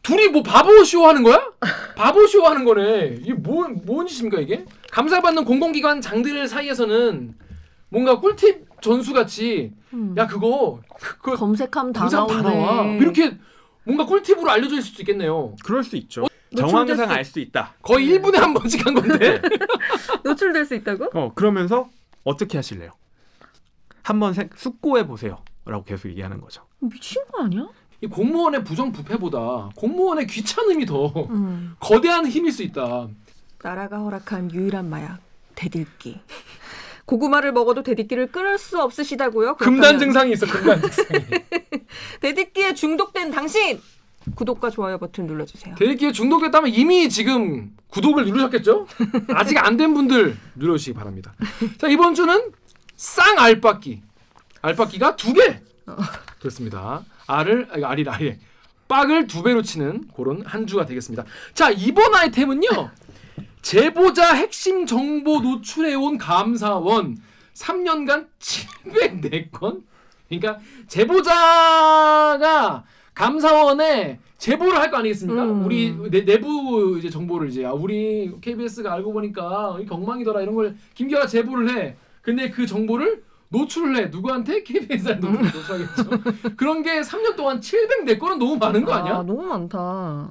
둘이 뭐 바보쇼 하는 거야? 바보쇼 하는 거네. 이게 뭔 짓입니까 이게? 감사받는 공공기관 장들 사이에서는 뭔가 꿀팁 전수같이 야 그거 검색하면 다 검색하면 다 나와. 나오네. 이렇게 뭔가 꿀팁으로 알려져 있을 수도 있겠네요. 그럴 수 있죠. 노출될 정황상 수- 알 수 있다. 거의 1분에 한 번씩 한 건데. 노출될 수 있다고? 그러면서 어떻게 하실래요? 한번 숙고해 보세요라고 계속 얘기하는 거죠. 미친 거 아니야? 이 공무원의 부정부패보다 공무원의 귀찮음이 더 음. 거대한 힘일 수 있다. 나라가 허락한 유일한 마약 대들기. 고구마를 먹어도 대들기를 끊을 수 없으시다고요? 금단 그렇다면 증상이 있어. 금단 증상이. 대들기에 중독된 당신 구독과 좋아요 버튼 눌러주세요. 대리기에 중독됐다면 이미 지금 구독을 누르셨겠죠? 아직 안 된 분들 누르시기 바랍니다. 자 이번 주는 쌍 알박기. 알박기가 2개. 그렇습니다. 알이 빡을 2배로 치는 그런 한 주가 되겠습니다. 자 이번 아이템은요. 제보자 핵심 정보 노출해온 감사원 3년간 704건. 그러니까 제보자가 감사원에 제보를 할 거 아니겠습니까? 우리 내부 이제 정보를 이제 우리 KBS가 알고 보니까 경망이더라 이런 걸 김기화가 제보를 해. 근데 그 정보를 노출을 해. 누구한테? KBS한테 노출하겠죠. 그런 게 3년 동안 704건은 너무 많은 거 아니야? 너무 많다.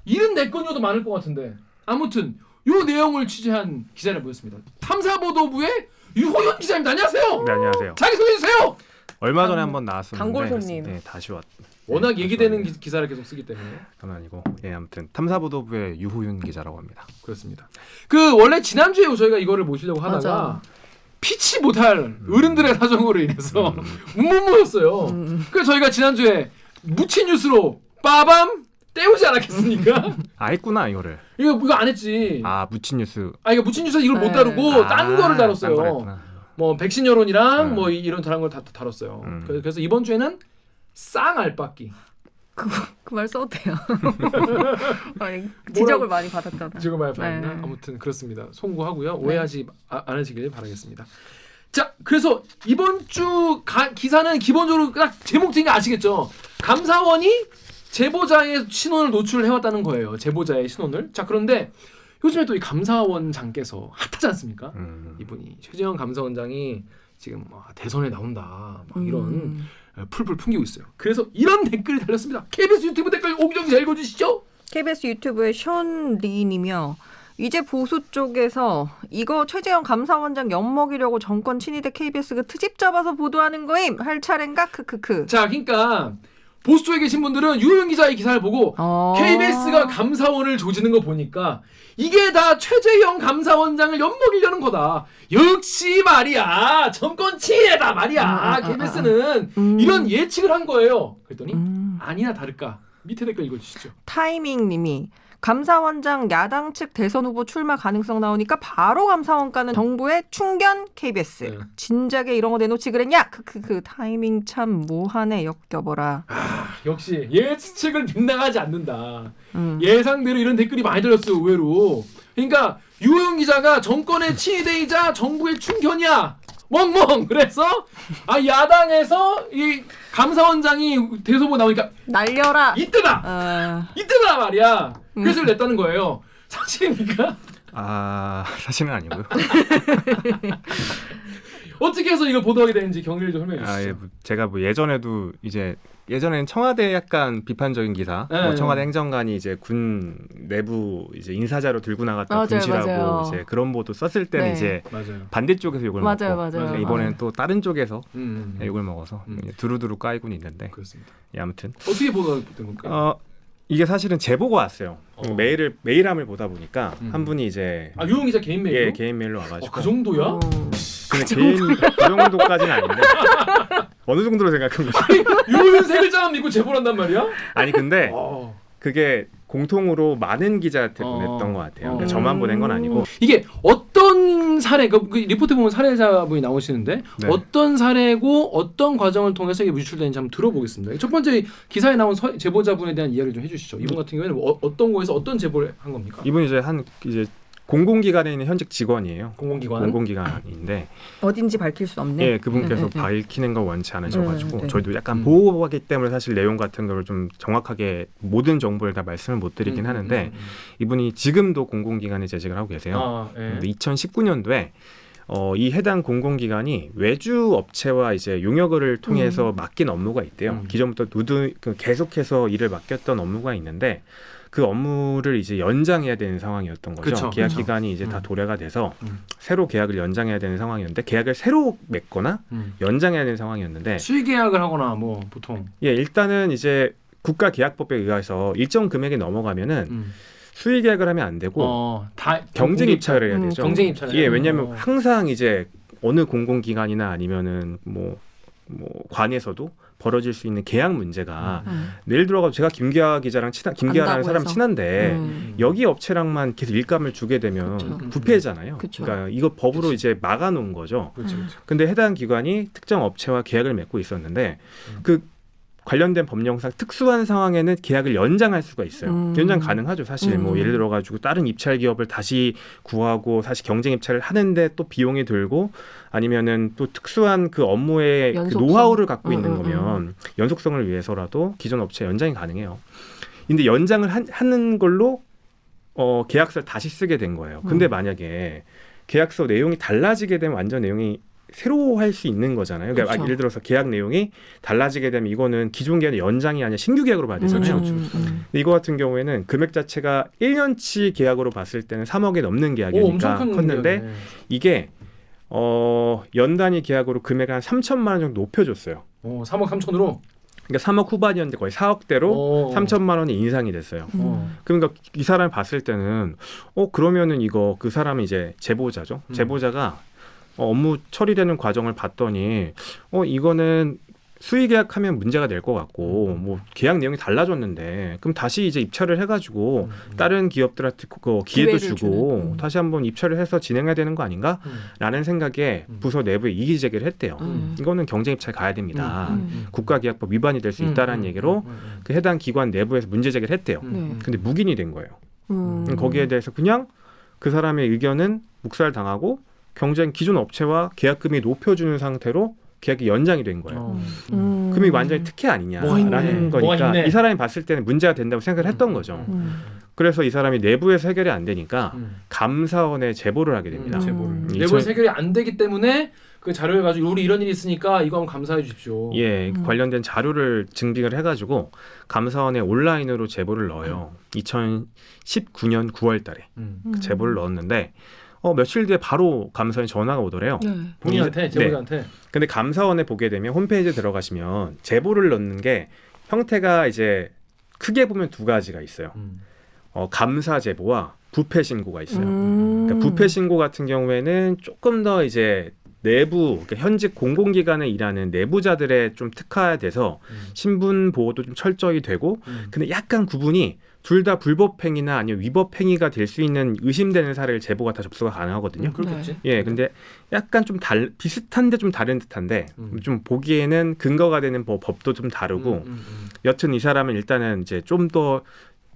74건이어도 많을 것 같은데. 아무튼 요 내용을 취재한 기자를 모셨습니다. 탐사보도부의 유호연 기자입니다. 안녕하세요. 네, 안녕하세요. 자기 소개해 주세요. 얼마 전에 한번 나왔었는데 단골 손님. 네, 다시 왔. 워낙 얘기되는 기사를 계속 쓰기 때문에 그건 아니고 아무튼 탐사보도부의 유호윤 기자라고 합니다. 그렇습니다. 그 원래 지난주에 저희가 이거를 모시려고 하다가 맞아. 피치 못할 어른들의 사정으로 인해서 못 모였어요. 그래서 저희가 지난주에 무치 뉴스로 빠밤 떼우지 않았겠습니까? 했구나 이거를. 이거 안 했지. 무친 뉴스. 이거 무치 뉴스 이걸 못 네. 다루고 딴 거를 딴 다뤘어요. 걸 했구나. 뭐 백신 여론이랑 뭐 이런 다른 걸 다 다뤘어요. 그래서 이번 주에는 쌍 알박기. 그 말 써도 돼요. 아니, 지적을 많이 받았잖아. 지금 말 받나? 네. 아무튼 그렇습니다. 송구하고요. 오해하지 않으시길 바라겠습니다. 자, 그래서 이번 주 기사는 기본적으로 딱 제목 듣는 거 아시겠죠? 감사원이 제보자의 신원을 노출을 해왔다는 거예요. 제보자의 신원을. 자, 그런데 요즘에 또 이 감사원장께서 핫하지 않습니까? 이분이 최재형 감사원장이 지금 대선에 나온다 막 이런 풀풀 풍기고 있어요. 그래서 이런 댓글이 달렸습니다. KBS 유튜브 댓글 오기정 기자 읽어주시죠. KBS 유튜브의 션리님이요. 이제 보수 쪽에서 이거 최재형 감사원장 엿먹이려고 정권 친위대 KBS가 트집 잡아서 보도하는 거임 할 차례인가 크크크. 자, 그러니까 보수 쪽에 계신 분들은 유효연 기자의 기사를 보고 KBS가 감사원을 조지는 거 보니까 이게 다 최재형 감사원장을 엿먹이려는 거다. 역시 말이야. 정권 친위다 말이야. KBS는 이런 예측을 한 거예요. 그랬더니 아니나 다를까. 밑에 댓글 읽어주시죠. 타이밍님이 감사원장 야당 측 대선 후보 출마 가능성 나오니까 바로 감사원 가는 정부의 충견 KBS. 네. 진작에 이런 거 내놓지 그랬냐? 크크크 타이밍 참 뭐하네 역겨워라. 역시 예측을 빗나가지 않는다. 예상대로 이런 댓글이 많이 달렸어요. 의외로. 그러니까 유호영 기자가 정권의 친위대이자 정부의 충견이야. 멍멍. 그래서 야당에서 이 감사원장이 대선 후보 나오니까 날려라. 이때다. 이때다 말이야. 그래서 냈다는 거예요. 사실입니까? 사실은 아니고요. 어떻게 해서 이걸 보도하게 되는지 경위를 좀 설명해 주시죠. 제가 예전에도 예전에는 청와대 약간 비판적인 기사, 청와대 행정관이 이제 군 내부 이제 인사자로 들고 나갔다 맞아요, 분실하고 맞아요. 이제 그런 보도 썼을 때는 네. 이제 맞아요. 반대쪽에서 욕을 맞아요, 먹고 맞아요. 이번에는 또 다른 쪽에서 욕을 먹어서 음. 두루두루 까이곤 있는데 그렇습니다. 아무튼 어떻게 보도된 건가요? 이게 사실은 제보가 왔어요. 메일함을 보다 보니까 한 분이 이제 유호영 기자 개인 메일로? 개인 메일로 와가지고 그 정도야? 근데 그 정도까지는 아닌데 어느 정도로 생각한 거죠? 유호연 세 글자만 믿고 제보를 한단 말이야? 아니 근데 그게 공통으로 많은 기자한테 보냈던 것 같아요. 그러니까 저만 보낸 건 아니고 이게 어떤 사례, 그 리포트 보면 사례자분이 나오시는데 네. 어떤 사례고 어떤 과정을 통해서 이게 유출되는지 한번 들어보겠습니다. 첫 번째 기사에 나온 제보자분에 대한 이야기를 좀 해주시죠. 이분 같은 경우에는 어떤 거에서 어떤 제보를 한 겁니까? 이분이 이제 공공기관에 있는 현직 직원이에요. 공공기관. 공공기관인데 어딘지 밝힐 수 없네. 예, 그분께서 네, 네, 네. 밝히는 걸 원치 않으셔가지고 네, 네. 저희도 약간 보호하기 때문에 사실 내용 같은 걸 좀 정확하게 모든 정보를 다 말씀을 못 드리긴 하는데 이분이 지금도 공공기관에 재직을 하고 계세요. 아, 예. 2019년도에 이 해당 공공기관이 외주 업체와 이제 용역을 통해서 맡긴 업무가 있대요. 기존부터 계속해서 일을 맡겼던 업무가 있는데 그 업무를 이제 연장해야 되는 상황이었던 거죠. 그쵸, 계약 그쵸. 기간이 이제 다 도래가 돼서 새로 계약을 연장해야 되는 상황이었는데 계약을 새로 맺거나 연장해야 되는 상황이었는데 수의 계약을 하거나 뭐 보통 예, 일단은 이제 국가계약법에 의해서 일정 금액이 넘어가면은 수의 계약을 하면 안 되고 다 경쟁 입찰을 해야 되죠. 경쟁 입찰을 예, 해야 왜냐하면 돼요. 항상 이제 어느 공공기관이나 아니면은 뭐 관에서도 벌어질 수 있는 계약 문제가 예를 들어가 제가 김기아 기자랑 김기아라는 안다고 사람 해서. 친한데 여기 업체랑만 계속 일감을 주게 되면 그쵸. 부패잖아요. 그쵸. 그러니까 이거 법으로 이제 막아놓은 거죠. 그렇죠, 그렇죠. 근데 해당 기관이 특정 업체와 계약을 맺고 있었는데 그 관련된 법령상 특수한 상황에는 계약을 연장할 수가 있어요. 연장 가능하죠. 사실 뭐 예를 들어 가지고 다른 입찰 기업을 다시 구하고 다시 경쟁 입찰을 하는데 또 비용이 들고 아니면은 또 특수한 그 업무의 그 연속성. 노하우를 갖고 있는 거면 연속성을 위해서라도 기존 업체 연장이 가능해요. 근데 연장을 하는 걸로 계약서를 다시 쓰게 된 거예요. 근데 만약에 계약서 내용이 달라지게 되면 완전 내용이 새로 할 수 있는 거잖아요. 그러니까 그렇죠. 예를 들어서 계약 내용이 달라지게 되면 이거는 기존 계약의 연장이 아니라 신규 계약으로 봐야 되잖아요. 근데 이거 같은 경우에는 금액 자체가 1년치 계약으로 봤을 때는 3억이 넘는 오, 계약이니까 엄청 큰 컸는데 계약이네. 이게 연 단위 계약으로 금액 한 3천만 원 정도 높여줬어요. 3억 3천으로. 그러니까 3억 후반이었는데 거의 4억대로 3천만 원이 인상이 됐어요. 그러니까 이 사람을 봤을 때는 그러면은 이거 그 사람이 이제 제보자죠. 제보자가 업무 처리되는 과정을 봤더니 이거는 수의 계약하면 문제가 될 것 같고 뭐 계약 내용이 달라졌는데 그럼 다시 이제 입찰을 해가지고 다른 기업들한테 그 기회도 기회를 주고 주는. 다시 한번 입찰을 해서 진행해야 되는 거 아닌가? 라는 생각에 부서 내부에 이의 제기를 했대요. 이거는 경쟁 입찰 가야 됩니다. 국가계약법 위반이 될 수 있다라는 얘기로 그 해당 기관 내부에서 문제 제기를 했대요. 근데 묵인이 된 거예요. 거기에 대해서 그냥 그 사람의 의견은 묵살당하고 기존 업체와 계약금이 높여주는 상태로 계약이 연장이 된 거예요. 그럼 이 완전히 특혜 뭐가 아니냐라는 있네. 뭐가 거니까 있네. 이 사람이 봤을 때는 문제가 된다고 생각을 했던 거죠. 그래서 이 사람이 내부에서 해결이 안 되니까 감사원에 제보를 하게 됩니다. 제보를. 내부에서 해결이 안 되기 때문에 그 자료를 가지고 우리 이런 일이 있으니까 이거 한번 감사해 주십시오. 예, 관련된 자료를 증빙을 해가지고 감사원에 온라인으로 제보를 넣어요. 2019년 9월달에 그 제보를 넣었는데 며칠 뒤에 바로 감사원에 전화가 오더래요. 본인한테 제보자한테. 근데 감사원에 보게 되면 홈페이지에 들어가시면 제보를 넣는 게 형태가 이제 크게 보면 두 가지가 있어요. 감사 제보와 부패 신고가 있어요. 그러니까 부패 신고 같은 경우에는 조금 더 이제 내부 그러니까 현직 공공기관에 일하는 내부자들에 좀 특화돼서 신분 보호도 좀 철저히 되고 근데 약간 구분이 둘 다 불법행위나 아니면 위법행위가 될 수 있는 의심되는 사례를 제보가 다 접수가 가능하거든요. 그렇겠지. 예, 근데 약간 좀 비슷한데 좀 다른 듯한데 좀 보기에는 근거가 되는 법도 좀 다르고 여튼 이 사람은 일단은 이제 좀 더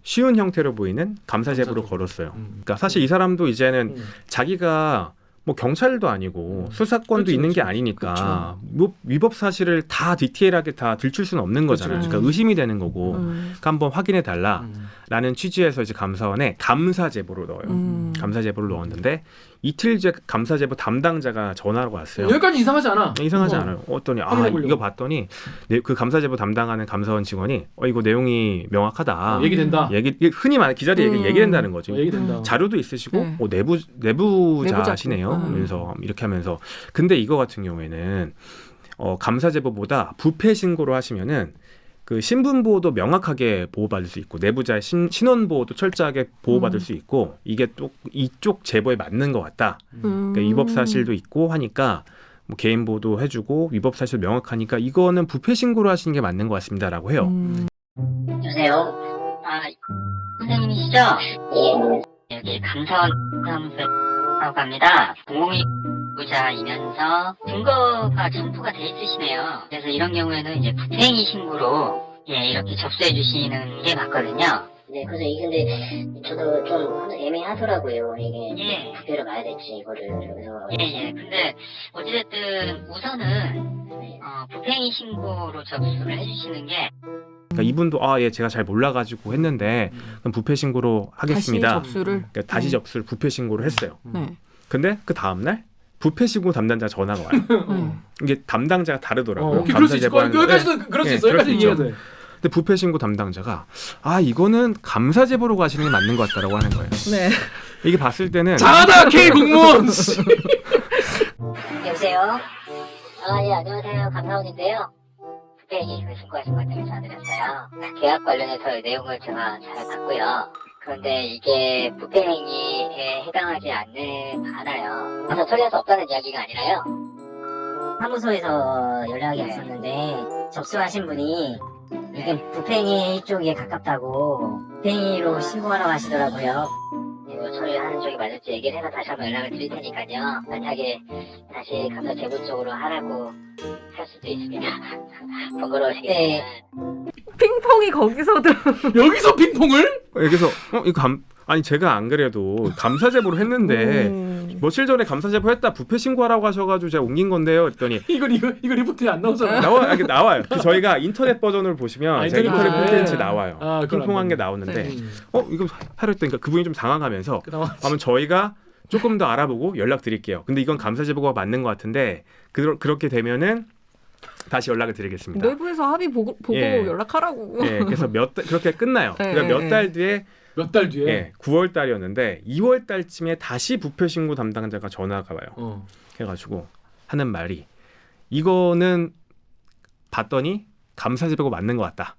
쉬운 형태로 보이는 감사 제보를 걸었어요. 그러니까 사실 이 사람도 이제는 자기가 뭐 경찰도 아니고 수사권도 그치, 있는 게 그치. 아니니까 뭐 위법 사실을 다 디테일하게 다 들출 수는 없는 거잖아요. 그러니까 의심이 되는 거고 그러니까 한번 확인해 달라라는 취지에서 이제 감사원에 감사 제보를 넣어요. 감사 제보를 넣었는데 이틀 뒤에 감사 제보 담당자가 전화가 왔어요. 여기까지 이상하지 않아. 이상하지 않아요. 어떠니 확인해보려고. 이거 봤더니 그 감사 제보 담당하는 감사원 직원이 이거 내용이 명확하다. 얘기된다. 흔히 말하는 기자들이 얘기된다는 거죠. 얘기된다. 자료도 있으시고 네. 내부자시네요. 그래서 이렇게 하면서 근데 이거 같은 경우에는 감사 제보보다 부패 신고를 하시면은 그 신분 보호도 명확하게 보호받을 수 있고 내부자의 신원 보호도 철저하게 보호받을 수 있고 이게 또 이쪽 제보에 맞는 것 같다. 그러니까 위법 사실도 있고 하니까 뭐 개인 보호도 해주고 위법 사실도 명확하니까 이거는 부패 신고를 하시는 게 맞는 것 같습니다라고 해요. 여보세요? 선생님이시죠? 여기 감사원 사무소라고 합니다. 공공기부자이면서 증거가 첨부가 돼 있으시네요. 그래서 이런 경우에는 이제 부패행위 신고로 이렇게 접수해 주시는 게 맞거든요. 네, 그래서 이게 근데 저도 좀 애매하더라고요. 이게 부패로 봐야 될지 이거를. 그래서 근데 어찌됐든 우선은 부패행위 신고로 접수를 해주시는 게. 그러니까 이분도 예 제가 잘 몰라가지고 했는데 그럼 부패 신고로 하겠습니다. 다시 접수를. 그러니까 다시 접수를 부패 신고를 했어요. 네. 근데 그 다음 날 부패 신고 담당자 전화가 와요. 이게 담당자가 다르더라고요. 그럴 수 있을 거야. 감사제보하는데. 여기까지도 그럴 수 있어. 그럴 수 여기까지 있죠. 이해해야 돼. 근데 부패 신고 담당자가 이거는 감사 제보로 가시는 게 맞는 것 같다라고 하는 거예요. 네. 이게 봤을 때는 장하다 K 공무원. 여보세요? 예, 안녕하세요. 감사원인데요. 부패행위 신고하신 것 때문에 전화드렸어요. 계약 관련해서 내용을 제가 잘 봤고요. 그런데 이게 부패행위에 해당하지 않아요. 그래서 처리할 수 없다는 이야기가 아니라요. 사무소에서 연락이 왔었는데 접수하신 분이 이게 부패행위 쪽에 가깝다고 부패행위로 신고하라고 하시더라고요. 이거 처리하는 쪽이 맞을지 얘기를 해서 다시 한번 연락을 드릴 테니까요. 만약에 다시 감사 제보 쪽으로 하라고 할 수도 있습니다. 번거로우시겠지만. 핑퐁이 거기서도. 여기서 핑퐁을? 여기서 이거 아니 제가 안 그래도 감사 제보를 했는데 며칠 전에 감사 제보했다 부패 신고하라고 하셔가지고 제가 옮긴 건데요. 했더니 이거 리포트에 안 나오잖아. 나와요. 저희가 인터넷 버전을 보시면 제가 인터넷 버전에. 콘텐츠 나와요. 그걸 핑퐁한 안 게 봤네. 나오는데 네. 이거 하려 했더니까 그분이 좀 당황하면서 그나마 아마 저희가 조금 더 알아보고 연락드릴게요. 근데 이건 감사 제보가 맞는 것 같은데 그렇게 되면은 다시 연락을 드리겠습니다. 내부에서 합의 보고 예. 연락하라고. 예, 그래서 그렇게 끝나요. 네, 그러니까 몇 네. 달 뒤에 몇 달 뒤에 9월 달이었는데 2월 달쯤에 다시 부패 신고 담당자가 전화가 와요. 해가지고 하는 말이 이거는 봤더니 감사 제보가 맞는 것 같다.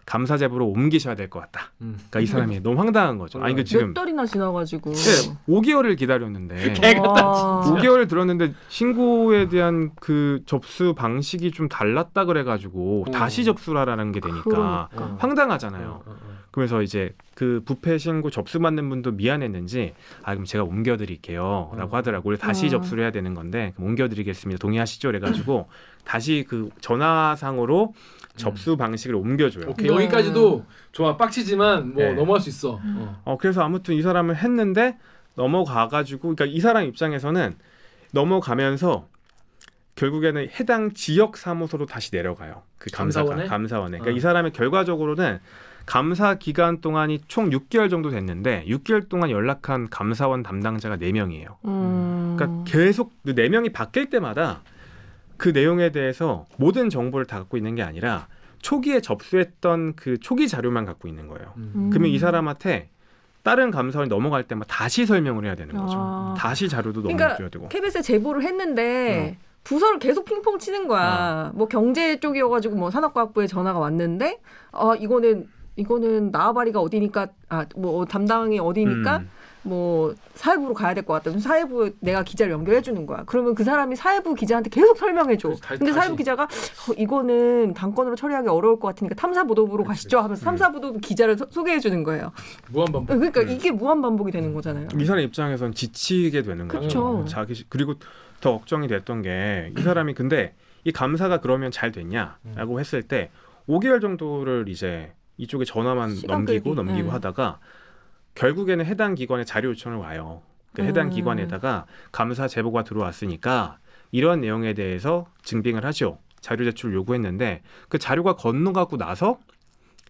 감사 제보로 옮기셔야 될 것 같다. 그러니까 이 사람이 너무 황당한 거죠. 아니 그 지금 몇 달이나 지나가지고. 5개월을 기다렸는데 개 같다 진짜. 5개월을 들었는데 신고에 대한 그 접수 방식이 좀 달랐다 그래가지고 다시 접수라라는 게 되니까 그러니까. 황당하잖아요. 그래서 이제 그 부패 신고 접수받는 분도 미안했는지 그럼 제가 옮겨드릴게요라고 하더라고요. 그래서 다시 접수를 해야 되는 건데 그럼 옮겨드리겠습니다. 동의하시죠? 그래가지고 다시 그 전화상으로 접수 방식을 옮겨줘요. 오케이 네. 여기까지도 좋아 빡치지만 뭐 네. 넘어갈 수 있어. 그래서 아무튼 이 사람을 했는데 넘어가가지고 그러니까 이 사람 입장에서는 넘어가면서 결국에는 해당 지역 사무소로 다시 내려가요. 그 감사원에. 그러니까 이 사람의 결과적으로는 감사 기간 동안이 총 6개월 정도 됐는데 6개월 동안 연락한 감사원 담당자가 4명이에요. 그러니까 계속 그 4명이 바뀔 때마다 그 내용에 대해서 모든 정보를 다 갖고 있는 게 아니라 초기에 접수했던 그 초기 자료만 갖고 있는 거예요. 그러면 이 사람한테 다른 감사원이 넘어갈 때마다 다시 설명을 해야 되는 거죠. 다시 자료도 넘겨줘야 되고. KBS에 제보를 했는데 부서를 계속 핑퐁 치는 거야. 뭐 경제 쪽이어가지고 뭐 산업과학부에 전화가 왔는데 이거는 나와바리가 어디니까 뭐 담당이 어디니까 뭐 사회부로 가야 될 것 같다. 그럼 사회부 내가 기자를 연결해 주는 거야. 그러면 그 사람이 사회부 기자한테 계속 설명해 줘. 근데 사회부 기자가 이거는 당권으로 처리하기 어려울 것 같으니까 탐사보도부로 가시죠 하면서 탐사보도부 기자를 소개해 주는 거예요. 무한반복. 그러니까 이게 무한반복이 되는 거잖아요. 이 사람 입장에선 지치게 되는 거죠. 그쵸. 그리고 더 걱정이 됐던 게 이 사람이 근데 이 감사가 그러면 잘 됐냐라고 했을 때 5개월 정도를 이제 이쪽에 전화만 시간 넘기고 끌기. 하다가 결국에는 해당 기관에 자료 요청을 와요. 그러니까 해당 기관에다가 감사 제보가 들어왔으니까 이런 내용에 대해서 증빙을 하죠. 자료 제출을 요구했는데 그 자료가 건너가고 나서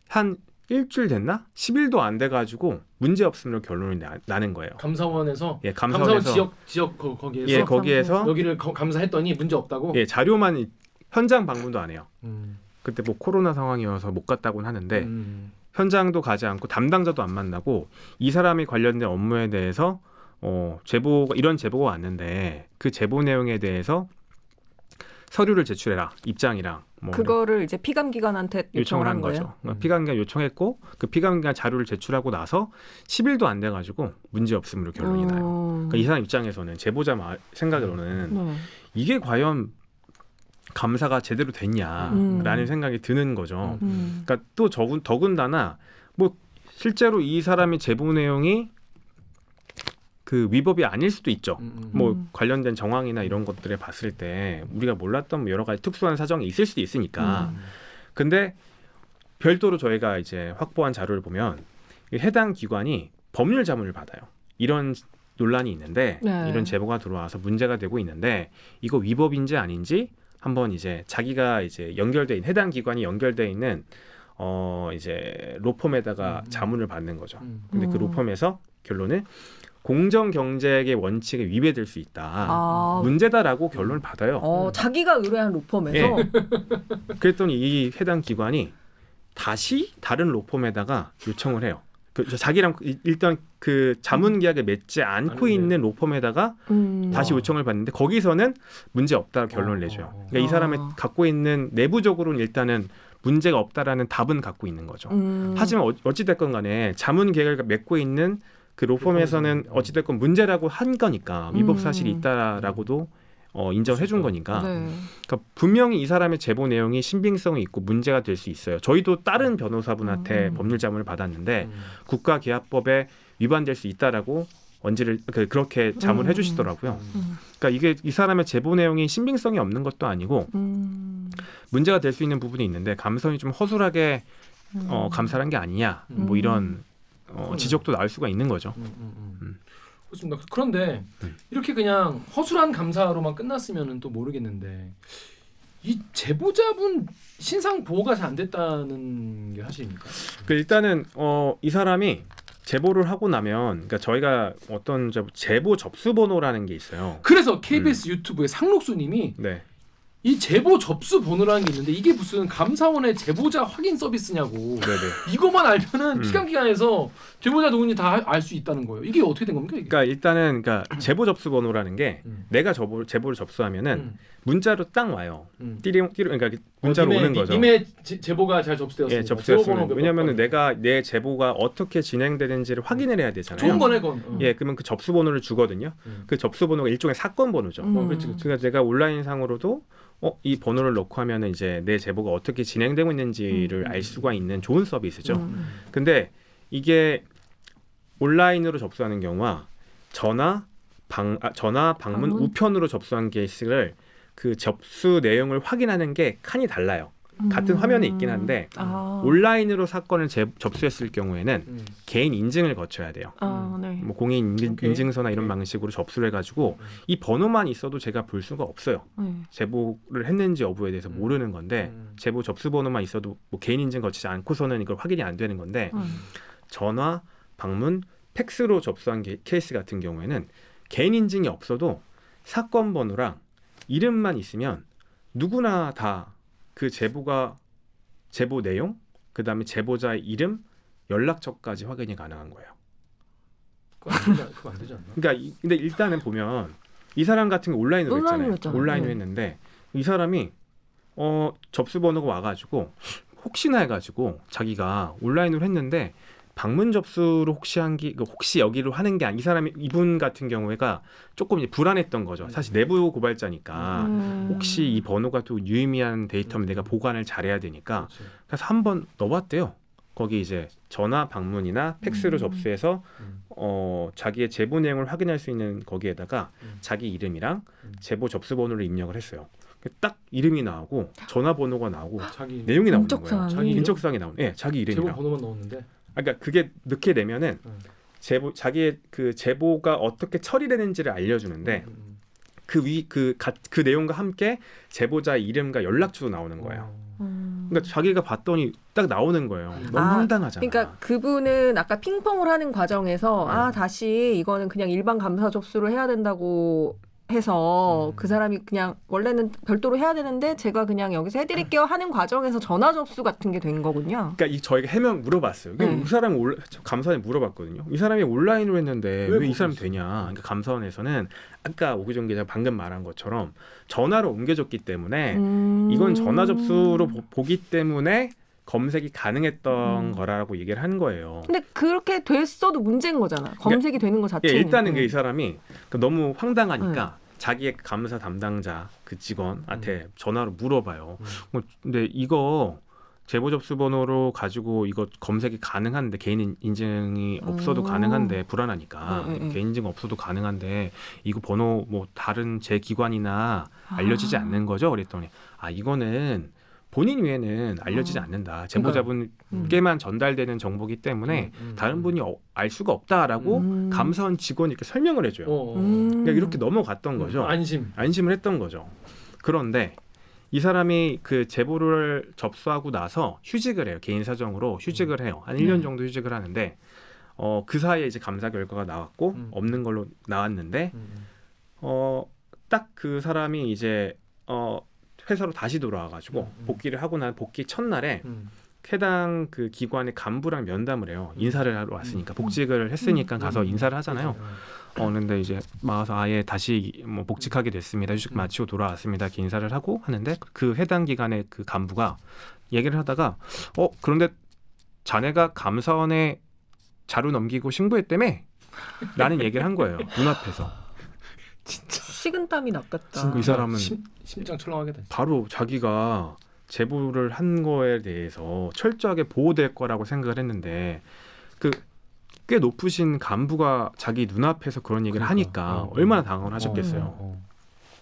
한 일주일 됐나? 10일도 안 돼가지고 문제 없음으로 결론이 나는 거예요. 감사원에서 예, 감사원 감사원에서 지역 거기에서 예, 거기에서 여기를 감사했더니 문제 없다고. 예, 자료만 현장 방문도 안 해요. 그때 뭐 코로나 상황이어서 못 갔다고는 하는데 현장도 가지 않고 담당자도 안 만나고 이 사람이 관련된 업무에 대해서 이런 제보가 왔는데 그 제보 내용에 대해서 서류를 제출해라 입장이랑 뭐 그거를 이제 피감기관한테 요청을 한 거예요. 거죠. 피감기관 요청했고 그 피감기관 자료를 제출하고 나서 10일도 안 돼가지고 문제 없음으로 결론이 나요. 그러니까 이 사람 입장에서는 제보자 생각으로는 이게 과연 감사가 제대로 됐냐라는 생각이 드는 거죠. 그러니까 또 더군다나 뭐 실제로 이 사람이 제보 내용이 그 위법이 아닐 수도 있죠. 뭐 관련된 정황이나 이런 것들에 봤을 때 우리가 몰랐던 여러 가지 특수한 사정이 있을 수도 있으니까. 근데 별도로 저희가 이제 확보한 자료를 보면 해당 기관이 법률 자문을 받아요. 이런 논란이 있는데 네. 이런 제보가 들어와서 문제가 되고 있는데 이거 위법인지 아닌지 한번 이제 자기가 이제 연결돼 있는 해당 기관이 연결돼 있는 이제 로펌에다가 자문을 받는 거죠. 근데 그 로펌에서 결론은 공정 경쟁의 원칙에 위배될 수 있다. 아. 문제다라고 결론을 받아요. 자기가 의뢰한 로펌에서 예. 그랬더니 이 해당 기관이 다시 다른 로펌에다가 요청을 해요. 자기랑 일단 그 자문 계약에 맺지 않고 있는 로펌에다가 다시 요청을 받는데 거기서는 문제 없다고 결론을 내줘요. 그러니까 이 사람이 갖고 있는 내부적으로는 일단은 문제가 없다라는 답은 갖고 있는 거죠. 하지만 어찌됐건 간에 자문 계약을 맺고 있는 그 로펌에서는 어찌됐건 문제라고 한 거니까 위법 사실이 있다라고도 인정을 해준 거니까. 네. 그러니까 분명히 이 사람의 제보 내용이 신빙성이 있고 문제가 될 수 있어요. 저희도 다른 변호사분한테 법률 자문을 받았는데 국가계약법에 위반될 수 있다라고 그렇게 자문을 해주시더라고요. 그러니까 이게 이 사람의 제보 내용이 신빙성이 없는 것도 아니고 문제가 될 수 있는 부분이 있는데 감성이 좀 허술하게 감사한 게 아니냐 뭐 이런 지적도 나올 수가 있는 거죠. 그렇습니다. 그런데 이렇게 그냥 허술한 감사로만 끝났으면 또 모르겠는데 이 제보자분 신상 보호가 잘 안 됐다는 게 사실입니까? 일단은 이 사람이 제보를 하고 나면 그러니까 저희가 어떤 제보 접수 번호라는 게 있어요. 그래서 KBS 유튜브의 상록수님이 네. 이 제보 접수 번호라는 게 있는데 이게 무슨 감사원의 제보자 확인 서비스냐고. 네네. 이거만 알면은 피감기관에서 제보자 누군지 다 알 수 있다는 거예요. 이게 어떻게 된 겁니까? 이게? 그러니까 일단은 제보 접수 번호라는 게 내가 제보를 접수하면은 문자로 딱 와요. 띠링 그러니까 문자로 오는 거죠. 님의 제보가 잘 접수되었습니다. 예, 접수했으면 왜냐면은 내가 내 제보가 어떻게 진행되는지를 확인을 해야 되잖아요. 좋은 거네, 그건. 예, 그러면 그 접수 번호를 주거든요. 그 접수 번호가 일종의 사건 번호죠. 그렇지. 그러니까 내가 온라인 상으로도 이 번호를 넣고 하면은 이제 내 제보가 어떻게 진행되고 있는지를 알 수가 있는 좋은 서비스죠. 근데 이게 온라인으로 접수하는 경우와 전화, 방문, 우편으로 접수한 케이스를 그 접수 내용을 확인하는 게 칸이 달라요. 같은 화면에 있긴 한데 온라인으로 사건을 접수했을 경우에는 개인 인증을 거쳐야 돼요. 네. 뭐 공인 인증서나 이런 방식으로 접수를 해가지고 이 번호만 있어도 제가 볼 수가 없어요. 제보를 했는지 여부에 대해서 모르는 건데 제보 접수 번호만 있어도 뭐 개인 인증 거치지 않고서는 이걸 확인이 안 되는 건데 전화, 방문, 팩스로 접수한 케이스 같은 경우에는 개인 인증이 없어도 사건 번호랑 이름만 있으면 누구나 다 그 제보 내용, 그 다음에 제보자의 이름, 연락처까지 확인이 가능한 거예요. 그거 안 되지 않나? 그러니까 근데 일단은 보면 이 사람 같은 거 온라인으로 했잖아요. 온라인으로 네. 했는데 이 사람이 접수 번호가 와가지고 혹시나 해가지고 자기가 온라인으로 했는데 방문 접수로 혹시 여기로 하는 게 이 사람이 이분 같은 경우에가 조금 이제 불안했던 거죠. 사실 내부 고발자니까 혹시 이 번호가 또 유의미한 데이터면 내가 보관을 잘해야 되니까 그래서 한번 넣어봤대요. 거기 이제 전화 방문이나 팩스로 접수해서 자기의 제보 내용을 확인할 수 있는 거기에다가 자기 이름이랑 제보 접수 번호를 입력을 했어요. 딱 이름이 나오고 전화번호가 나오고 자기 내용이 나오는 거예요. 인적사항이. 인적사항이 나오는. 예, 자기 이름이랑. 제보 번호만 넣었는데. 그러니까 그게 넣게 되면은 자기의 그 제보가 어떻게 처리되는지를 알려주는데 그 내용과 함께 제보자의 이름과 연락처도 나오는 거예요. 그러니까 자기가 봤더니 딱 나오는 거예요. 너무 황당하잖아. 그러니까 그분은 아까 핑퐁을 하는 과정에서 다시 이거는 그냥 일반 감사 접수를 해야 된다고 해서 그 사람이 그냥 원래는 별도로 해야 되는데 제가 그냥 여기서 해드릴게요 하는 과정에서 전화 접수 같은 게 된 거군요. 그러니까 저희가 해명 물어봤어요. 이 사람 감사원에 물어봤거든요. 이 사람이 온라인으로 했는데 왜 이 사람 되냐? 그러니까 감사원에서는 아까 오기정 기자 방금 말한 것처럼 전화로 옮겨줬기 때문에 이건 전화 접수로 보기 때문에 검색이 가능했던 거라고 얘기를 한 거예요. 근데 그렇게 됐어도 문제인 거잖아. 검색이 되는 것 자체는. 예, 일단은 이 사람이 너무 황당하니까 자기의 감사 담당자 그 직원한테 전화로 물어봐요. 근데 이거 제보 접수 번호로 가지고 이거 검색이 가능한데 개인 인증이 없어도 가능한데 불안하니까 개인 인증 없어도 가능한데 이거 번호 뭐 다른 제 기관이나 알려지지 않는 거죠? 그랬더니 이거는 본인 외에는 알려지지 않는다. 제보자분께만 전달되는 정보기 때문에 다른 분이 알 수가 없다라고 감사원 직원이 이렇게 설명을 해줘요. 그러니까 이렇게 넘어갔던 거죠. 안심을 했던 거죠. 그런데 이 사람이 그 제보를 접수하고 나서 휴직을 해요. 개인 사정으로 휴직을 해요. 한 1년 정도 휴직을 하는데 그 사이에 이제 감사 결과가 나왔고 없는 걸로 나왔는데 딱 그 사람이 이제 회사로 다시 돌아와가지고 복귀를 하고 난 복귀 첫날에 해당 그 기관의 간부랑 면담을 해요. 인사를 하러 왔으니까 복직을 했으니까 가서 인사를 하잖아요. 근데 이제 와서 아예 다시 뭐 복직하게 됐습니다. 휴직 마치고 돌아왔습니다. 이렇게 인사를 하고 하는데 그 해당 기관의 그 간부가 얘기를 하다가 그런데 자네가 감사원에 자료 넘기고 신고했다며? 라는 얘기를 한 거예요. 눈앞에서. 진짜 식은땀이 났겠다. 이 사람은 심장 철렁하겠다. 바로 자기가 제보를 한 거에 대해서 철저하게 보호될 거라고 생각을 했는데 그 꽤 높으신 간부가 자기 눈앞에서 그런 얘기를 하니까 얼마나 당황을 하셨겠어요.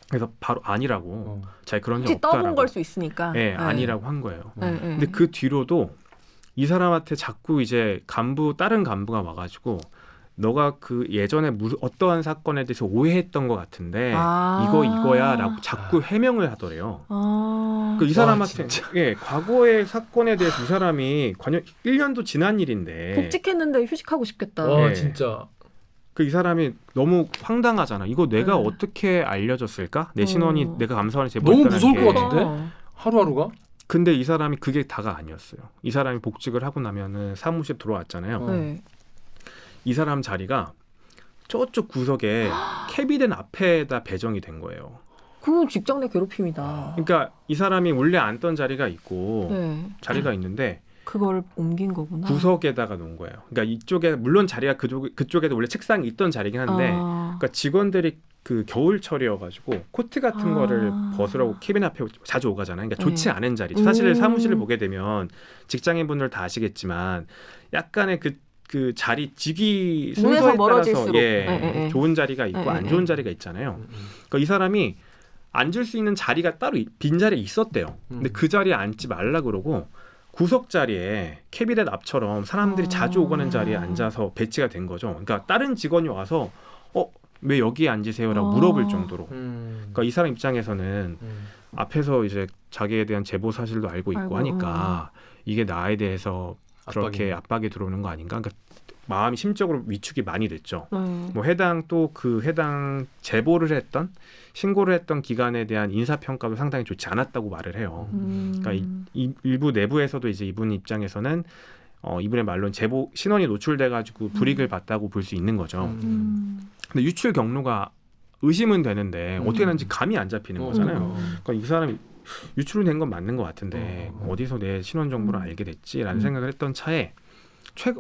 그래서 바로 아니라고 자기 그런 적 혹시 떠본 없다라고. 걸 수 있으니까. 네, 아니라고 한 거예요. 네. 근데 그 뒤로도 이 사람한테 자꾸 이제 다른 간부가 와가지고 너가 그 예전에 어떠한 사건에 대해서 오해했던 것 같은데 이거야라고 자꾸 해명을 하더래요. 이 사람한테 과거의 사건에 대해서 이 사람이 관여 1년도 지난 일인데 복직했는데 휴직하고 싶겠다. 와 진짜. 이 사람이 너무 황당하잖아. 이거 내가 어떻게 알려줬을까? 내 신원이 내가 감사원에 제보했다는 너무 무서울 게. 것 같은데? 하루하루가? 근데 이 사람이 그게 다가 아니었어요. 이 사람이 복직을 하고 나면은 사무실 들어왔잖아요. 네. 이 사람 자리가 저쪽 구석에 캐비넷 앞에다 배정이 된 거예요. 그건 직장 내 괴롭힘이다. 그러니까 이 사람이 원래 앉던 자리가 있고 자리가 있는데 그걸 옮긴 거구나. 구석에다가 놓은 거예요. 그러니까 이쪽에 물론 자리가 그쪽에도 원래 책상이 있던 자리긴 한데 그러니까 직원들이 그 겨울철이어가지고 코트 같은 거를 벗으라고 캐비넷 앞에 자주 오가잖아요. 그러니까 좋지 않은 자리. 사실 사무실을 보게 되면 직장인분들 다 아시겠지만 약간의 그 자리 직위 순서에 따라서 좋은 자리가 있고 안 좋은 자리가 있잖아요. 그러니까 이 사람이 앉을 수 있는 자리가 따로 빈 자리에 있었대요. 근데 그 자리에 앉지 말라 그러고 구석 자리에 캐비넷 앞처럼 사람들이 자주 오가는 자리에 앉아서 배치가 된 거죠. 그러니까 다른 직원이 와서 왜 여기에 앉으세요라고 물어볼 정도로. 그러니까 이 사람 입장에서는 앞에서 이제 자기에 대한 제보 사실도 알고 있고 하니까 이게 나에 대해서 그렇게 압박이 들어오는 거 아닌가? 그러니까 마음이 심적으로 위축이 많이 됐죠. 뭐 해당 제보를 했던 신고를 했던 기관에 대한 인사평가도 상당히 좋지 않았다고 말을 해요. 그러니까 일부 내부에서도 이제 이분 입장에서는 이분의 말로는 제보 신원이 노출돼가지고 불이익을 봤다고 볼 수 있는 거죠. 근데 유출 경로가 의심은 되는데 어떻게 되는지 감이 안 잡히는 거잖아요. 그러니까 이 사람이 유출은 된 건 맞는 것 같은데 어디서 내 신원 정보를 알게 됐지라는 생각을 했던 차에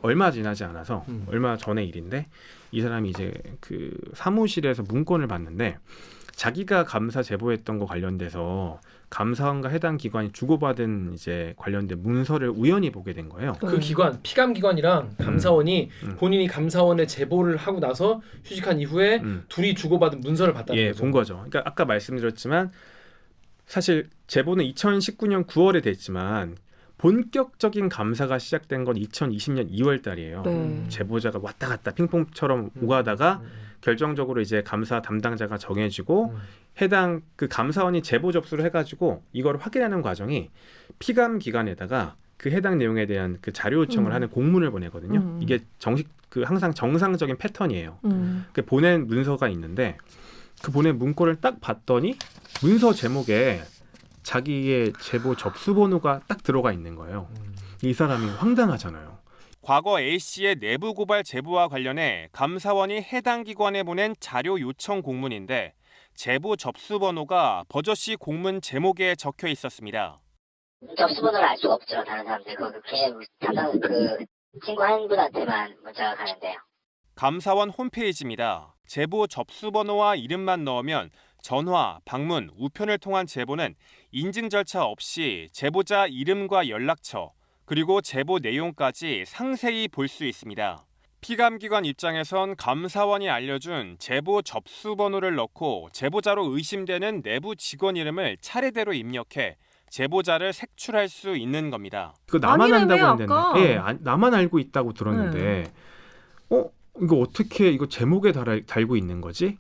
얼마 지나지 않아서 얼마 전의 일인데 이 사람이 이제 그 사무실에서 문건을 봤는데 자기가 감사 제보했던 거 관련돼서 감사원과 해당 기관이 주고받은 이제 관련된 문서를 우연히 보게 된 거예요. 그 기관 피감 기관이랑 감사원이 본인이 감사원에 제보를 하고 나서 휴직한 이후에 둘이 주고받은 문서를 봤다는 거죠. 본 거죠. 그러니까 아까 말씀드렸지만 사실 제보는 2019년 9월에 됐지만 본격적인 감사가 시작된 건 2020년 2월 달이에요. 제보자가 왔다 갔다 핑퐁처럼 오가다가 결정적으로 이제 감사 담당자가 정해지고 해당 그 감사원이 제보 접수를 해가지고 이걸 확인하는 과정이 피감 기관에다가 그 해당 내용에 대한 그 자료 요청을 하는 공문을 보내거든요. 이게 항상 정상적인 패턴이에요. 그 보낸 문서가 있는데 그 보낸 문건을 딱 봤더니 문서 제목에 자기의 제보 접수 번호가 딱 들어가 있는 거예요. 이 사람이 황당하잖아요. 과거 A씨의 내부 고발 제보와 관련해 감사원이 해당 기관에 보낸 자료 요청 공문인데 제보 접수 번호가 버젓이 공문 제목에 적혀 있었습니다. 접수 번호를 알 수가 없죠. 다른 사람들 그냥 담당 친구한 분한테만 문자가 가는데요. 감사원 홈페이지입니다. 제보 접수 번호와 이름만 넣으면 전화, 방문, 우편을 통한 제보는 인증 절차 없이 제보자 이름과 연락처, 그리고 제보 내용까지 상세히 볼 수 있습니다. 피감기관 입장에선 감사원이 알려준 제보 접수 번호를 넣고 제보자로 의심되는 내부 직원 이름을 차례대로 입력해 제보자를 색출할 수 있는 겁니다. 이거 나만 아니라며, 한다고 했는데, 아까. 예, 나만 알고 있다고 들었는데, 이거 어떻게 이거 제목에 달고 있는 거지?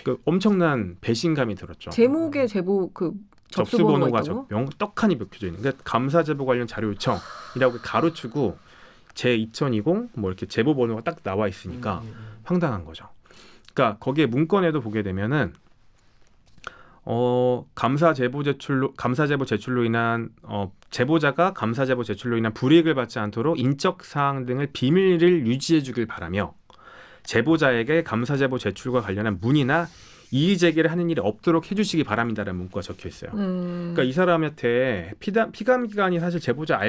그 엄청난 배신감이 들었죠. 제목에 제보 그 접수번호가 있다고? 떡하니 적혀져 있는. 그러니까 감사 제보 관련 자료 요청이라고 가로치고 제 2020 뭐 이렇게 제보 번호가 딱 나와 있으니까 황당한 거죠. 그러니까 거기에 문건에도 보게 되면은 감사 제보 제출로 인한 제보자가 감사 제보 제출로 인한 불이익을 받지 않도록 인적 사항 등을 비밀을 유지해 주길 바라며 제보자에게 감사 제보 제출과 관련한 문의나 이의 제기를 하는 일이 없도록 해주시기 바랍니다라는 문구가 적혀 있어요. 그러니까 이 사람한테 피감기관이 사실 제보자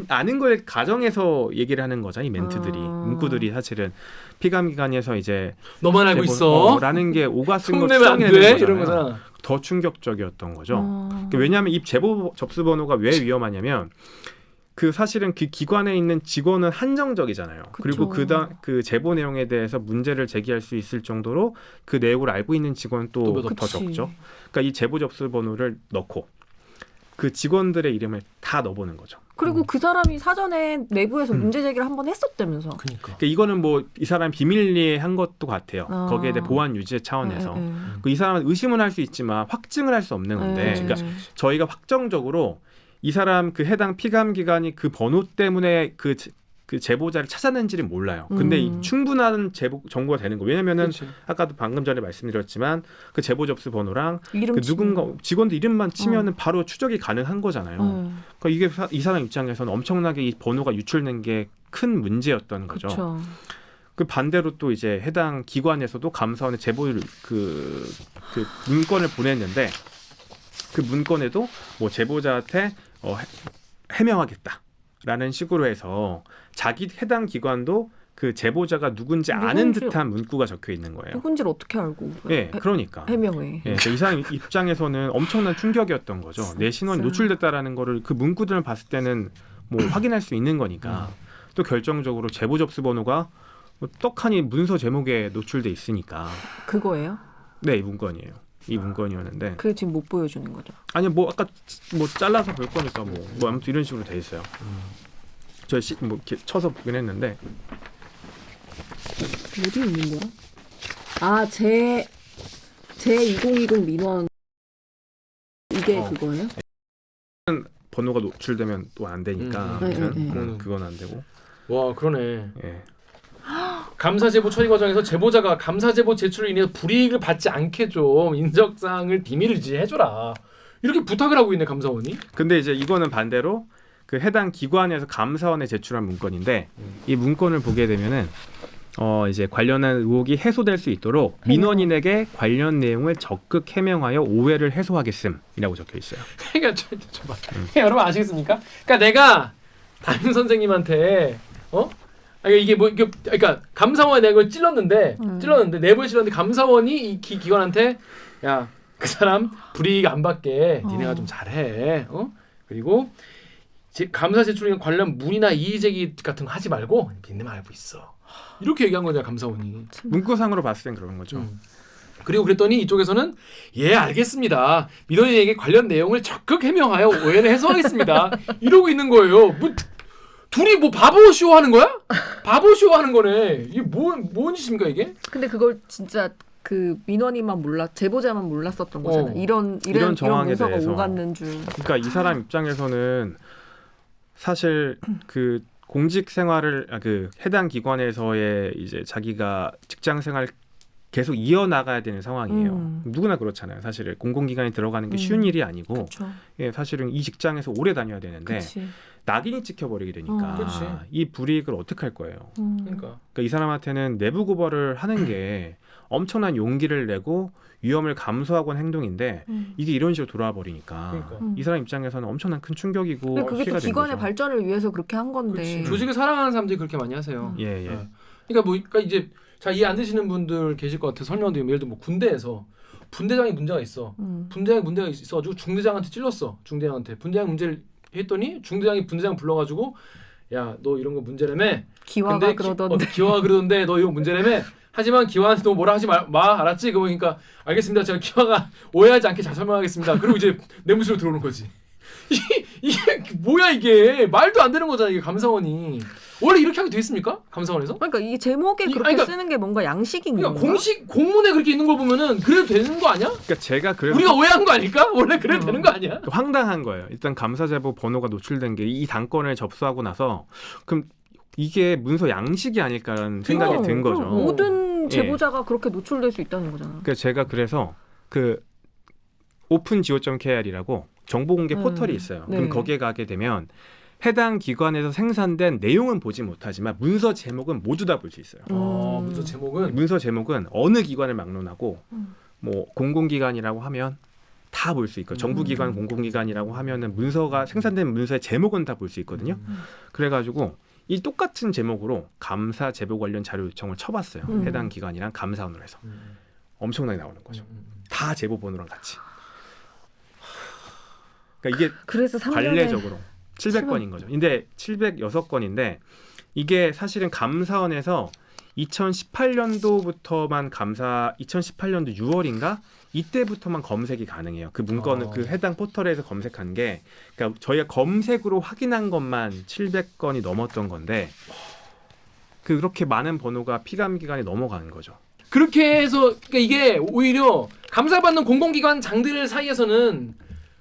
아는 걸 가정해서 얘기를 하는 거죠. 이 멘트들이 문구들이 사실은 피감기관에서 이제 너만 알고 있어. 라는 게 오갔은 거 손내면 안 추정해내는 돼. 거잖아요. 이런 거잖아. 더 충격적이었던 거죠. 왜냐하면 이 제보 접수 번호가 왜 위험하냐면 그 사실은 그 기관에 있는 직원은 한정적이잖아요. 그쵸. 그리고 그 제보 내용에 대해서 문제를 제기할 수 있을 정도로 그 내용을 알고 있는 직원은 또 더 그치. 적죠. 그러니까 이 제보 접수 번호를 넣고 그 직원들의 이름을 다 넣어보는 거죠. 그리고 그 사람이 사전에 내부에서 문제 제기를 한번 했었다면서. 그러니까. 그러니까 이거는 뭐 이 사람 비밀리에 한 것도 같아요. 아. 거기에 대해 보안 유지 차원에서 이 사람은 의심은 할 수 있지만 확증을 할 수 없는 건데, 그러니까 저희가 확정적으로 이 사람 그 해당 피감 기관이 그 번호 때문에 그 제보자를 찾아낸지는 몰라요. 근데 이 충분한 제보 정보가 되는 거. 왜냐면은 그렇지. 아까도 방금 전에 말씀드렸지만 그 제보 접수 번호랑 이름 그 치면. 누군가 직원들 이름만 치면은 바로 추적이 가능한 거잖아요. 그러니까 이게 이 사람 입장에서는 엄청나게 이 번호가 유출된 게 큰 문제였던 거죠. 그쵸. 그 반대로 또 이제 해당 기관에서도 감사원에 제보를 그 문건을 보냈는데 그 문건에도 뭐 제보자한테 해명하겠다라는 식으로 해서 자기 해당 기관도 그 제보자가 누군지 아는 듯한 문구가 적혀 있는 거예요. 누군지를 어떻게 알고 예, 그러니까. 해명해. 예, 이 사람 입장에서는 엄청난 충격이었던 거죠. 내 신원이 노출됐다라는 거를 그 문구들을 봤을 때는 뭐 확인할 수 있는 거니까. 또 결정적으로 제보 접수 번호가 뭐 떡하니 문서 제목에 노출돼 있으니까. 그거예요? 네, 이 문건이에요. 이 문건이었는데. 그게 지금 못 보여주는 거죠. 아니 뭐 아까 뭐 잘라서 볼 거니까 뭐 아무튼 이런 식으로 돼 있어요. 저 뭐 이렇게 쳐서 보긴 했는데. 어디 있는 거야? 아, 제 2020 민원 이게 그거예요? 번호가 노출되면 또 안 되니까 아무튼 그건 안 되고. 와 그러네. 예. 감사 제보 처리 과정에서 제보자가 감사 제보 제출로 인해서 불이익을 받지 않게 좀 인적 사항을 비밀 유지해줘라. 이렇게 부탁을 하고 있네 감사원이. 근데 이제 이거는 반대로 그 해당 기관에서 감사원에 제출한 문건인데 이 문건을 보게 되면은 이제 관련한 의혹이 해소될 수 있도록 민원인에게 관련 내용을 적극 해명하여 오해를 해소하겠음이라고 적혀 있어요. 그러니까 여러분 아시겠습니까? 그러니까 내가 담임 선생님한테 이게 뭐 그러니까 감사원에 내가 이걸 찔렀는데 내부에 찔렀는데 감사원이 이 기관한테 야 그 사람 불이익 안 받게 니네가 좀 잘해. 그리고 감사 제출에 관련 문의나 이의 제기 같은 거 하지 말고 니네만 알고 있어. 이렇게 얘기한 거냐 감사원이. 문구상으로 봤을 땐 그런 거죠. 그리고 그랬더니 이쪽에서는 예 알겠습니다. 민원인에게 관련 내용을 적극 해명하여 오해를 해소하겠습니다. 이러고 있는 거예요. 뭐 둘이 뭐 바보쇼 하는 거야? 바보쇼 하는 거네. 이게 뭔 짓입니까 이게? 근데 그걸 진짜 그 민원인만 제보자만 몰랐었던 거잖아. 이런 정황에 문서가 대해서. 오갔는 줄. 그러니까 이 사람 입장에서는 사실 그 공직 생활을 그 해당 기관에서의 이제 자기가 직장 생활 계속 이어나가야 되는 상황이에요. 누구나 그렇잖아요. 사실 공공기관에 들어가는 게 쉬운 일이 아니고 예, 사실은 이 직장에서 오래 다녀야 되는데 그치. 낙인이 찍혀버리게 되니까 그치. 이 불이익을 어떻게 할 거예요. 그러니까 이 사람한테는 내부 고발을 하는 게 엄청난 용기를 내고 위험을 감수하고 한 행동인데 이게 이런 식으로 돌아와 버리니까 이 사람 입장에서는 엄청난 큰 충격이고 그게 또 피해가 된 기관의 거죠. 발전을 위해서 그렇게 한 건데. 그렇지. 조직을 사랑하는 사람들이 그렇게 많이 하세요. 예. 그러니까 이제 잘 이해 안 되시는 분들 계실 것 같아서 설명드리면 예를 들어 뭐 군대에서 분대장이 문제가 있어. 분대장이 문제가 있어가지고 중대장한테 찔렀어. 중대장한테 분대장 문제를 했더니 중대장이 분대장 불러가지고 야 너 이런 거 문제라며. 기화가 그러던데. 기화가 그러던데 너 이거 문제라며. 하지만 기화한테 너 뭐라 하지 마 알았지? 그러니까 알겠습니다. 제가 기화가 오해하지 않게 잘 설명하겠습니다. 그리고 이제 내무실로 들어오는 거지. 이게 뭐야 이게 말도 안 되는 거잖아 이게 감사원이 원래 이렇게 하게 돼 있습니까 감사원에서? 그러니까 이 제목에 그렇게 그러니까- 쓰는 게 뭔가 양식인 그러니까 건가? 공식 공문에 그렇게 있는 걸 보면은 그래도 되는 거 아니야? 그러니까 제가 그래서 우리가 오해한 거 아닐까? 원래 그래도 되는 거 아니야? 황당한 거예요. 일단 감사 제보 번호가 노출된 게 이 단건을 접수하고 나서 그럼 이게 문서 양식이 아닐까라는 생각이 든 거죠. 모든 예. 제보자가 그렇게 노출될 수 있다는 거잖아. 그러니까 제가 그래서 그 opengo.kr이라고 정보 공개 포털이 있어요. 네. 그럼 거기에 가게 되면 해당 기관에서 생산된 내용은 보지 못하지만 문서 제목은 모두 다 볼 수 있어요. 문서 제목은 문서 제목은 어느 기관을 막론하고 뭐 공공기관이라고 하면 다 볼 수 있고 정부기관, 공공기관이라고 하면은 문서가 생산된 문서의 제목은 다 볼 수 있거든요. 그래가지고 이 똑같은 제목으로 감사 제보 관련 자료 요청을 쳐봤어요. 해당 기관이랑 감사원으로 해서 엄청나게 나오는 거죠. 다 제보 번호랑 같이. 그러니까 이게 그래서 3년에 관례적으로 700건인 거죠. 근데 706건인데 이게 사실은 감사원에서 2018년도부터만 2018년도 6월인가 이때부터만 검색이 가능해요. 그 문건을 그 해당 포털에서 검색한 게 그러니까 저희가 검색으로 확인한 것만 700건이 넘었던 건데 그렇게 많은 번호가 피감 기관에 넘어가는 거죠. 그렇게 해서 그러니까 이게 오히려 감사받는 공공기관 장들 사이에서는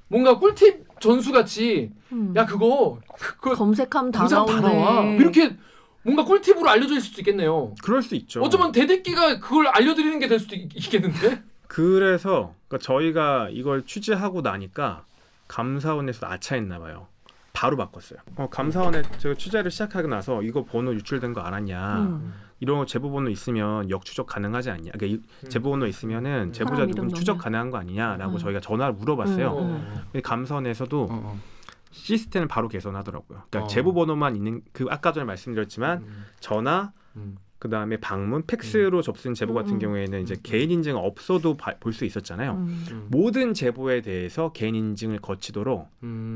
뭔가 꿀팁 전수 같이 야 그거 검색하면 다 검색 다 나와 나오네. 이렇게 뭔가 꿀팁으로 알려줄 수도 있겠네요. 그럴 수 있죠. 어쩌면 대대끼가 그걸 알려드리는 게 될 수도 있겠는데. 그래서 그러니까 저희가 이걸 취재하고 나니까 감사원에서 아차했나 봐요. 바로 바꿨어요. 감사원에 제가 취재를 시작하고 나서 이거 번호 유출된 거 알았냐? 이런 제보 번호 있으면 역추적 가능하지 않냐? 그러니까 제보 번호 있으면은 제보자 사람 누군 이름 추적 넣으면? 가능한 거 아니냐라고 저희가 전화를 물어봤어요. 근데 감사원에서도 시스템을 바로 개선하더라고요. 그러니까 제보 번호만 있는 그 아까 전에 말씀드렸지만 전화 그 다음에 방문, 팩스로 접수된 제보 같은 경우에는 이제 개인 인증 없어도 볼 수 있었잖아요. 모든 제보에 대해서 개인 인증을 거치도록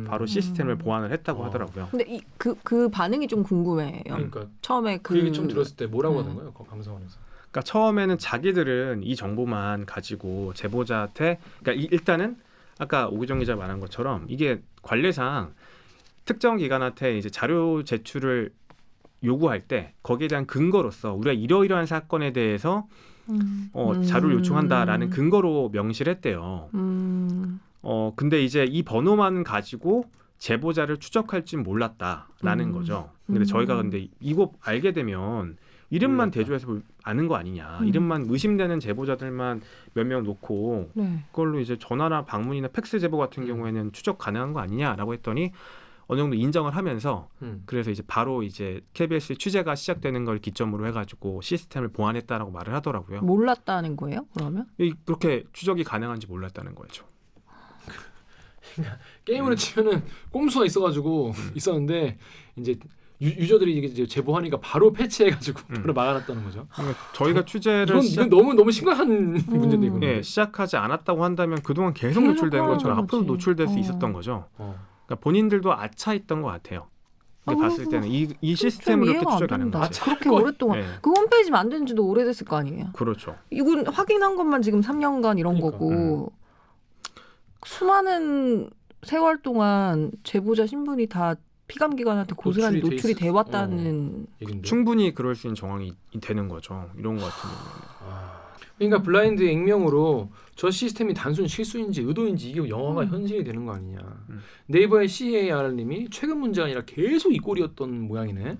바로 시스템을 보완을 했다고 하더라고요. 근데 그 반응이 좀 궁금해요. 그러니까 처음에 그 얘기 좀 들었을 때 뭐라고 하는 거예요? 감사원에서. 그러니까 처음에는 자기들은 이 정보만 가지고 제보자한테 그러니까 일단은 아까 오기정 기자 말한 것처럼 이게 관례상 특정 기관한테 이제 자료 제출을 요구할 때 거기에 대한 근거로서 우리가 이러이러한 사건에 대해서 자료를 요청한다라는 근거로 명시를 했대요. 근데 이제 이 번호만 가지고 제보자를 추적할 줄 몰랐다라는 거죠. 근데 저희가 근데 이거 알게 되면 이름만 대조해서 아는 거 아니냐. 이름만 의심되는 제보자들만 몇 명 놓고 그걸로 이제 전화나 방문이나 팩스 제보 같은 경우에는 추적 가능한 거 아니냐라고 했더니 어느 정도 인정을 하면서 그래서 이제 바로 이제 KBS 취재가 시작되는 걸 기점으로 해가지고 시스템을 보완했다라고 말을 하더라고요. 몰랐다는 거예요? 그러면? 그렇게 추적이 가능한지 몰랐다는 거죠. 게임으로 치면은 꼼수가 있었는데 이제 유저들이 이제 제보하니까 바로 패치해가지고 바로 막아놨다는 거죠. 그러니까 저희가 취재를 이건 너무 심각한 문제인데 이거는. 예, 시작하지 않았다고 한다면 그동안 계속 노출된 것처럼 하는 앞으로 거지. 노출될 수 있었던 거죠. 그러니까 본인들도 아차했던 것 같아요. 근데 봤을 때는 이 시스템으로 이렇게 추적 가능한 거죠. 그렇게 오랫동안 네. 그 홈페이지 만든 지도 오래됐을 거 아니에요. 그렇죠. 이건 확인한 것만 지금 3년간 이런 그러니까. 거고 수많은 세월 동안 제보자 신분이 다 피감기관한테 고스란히 노출이 돼 왔다는 얘긴데. 충분히 그럴 수 있는 정황이 되는 거죠. 이런 것 같은 경우는. 그러니까 블라인드 익명으로 저 시스템이 단순 실수인지 의도인지 이게 영화가 현실이 되는 거 아니냐. 네이버의 CAR님이 최근 문제가 아니라 계속 이 꼴이었던 모양이네.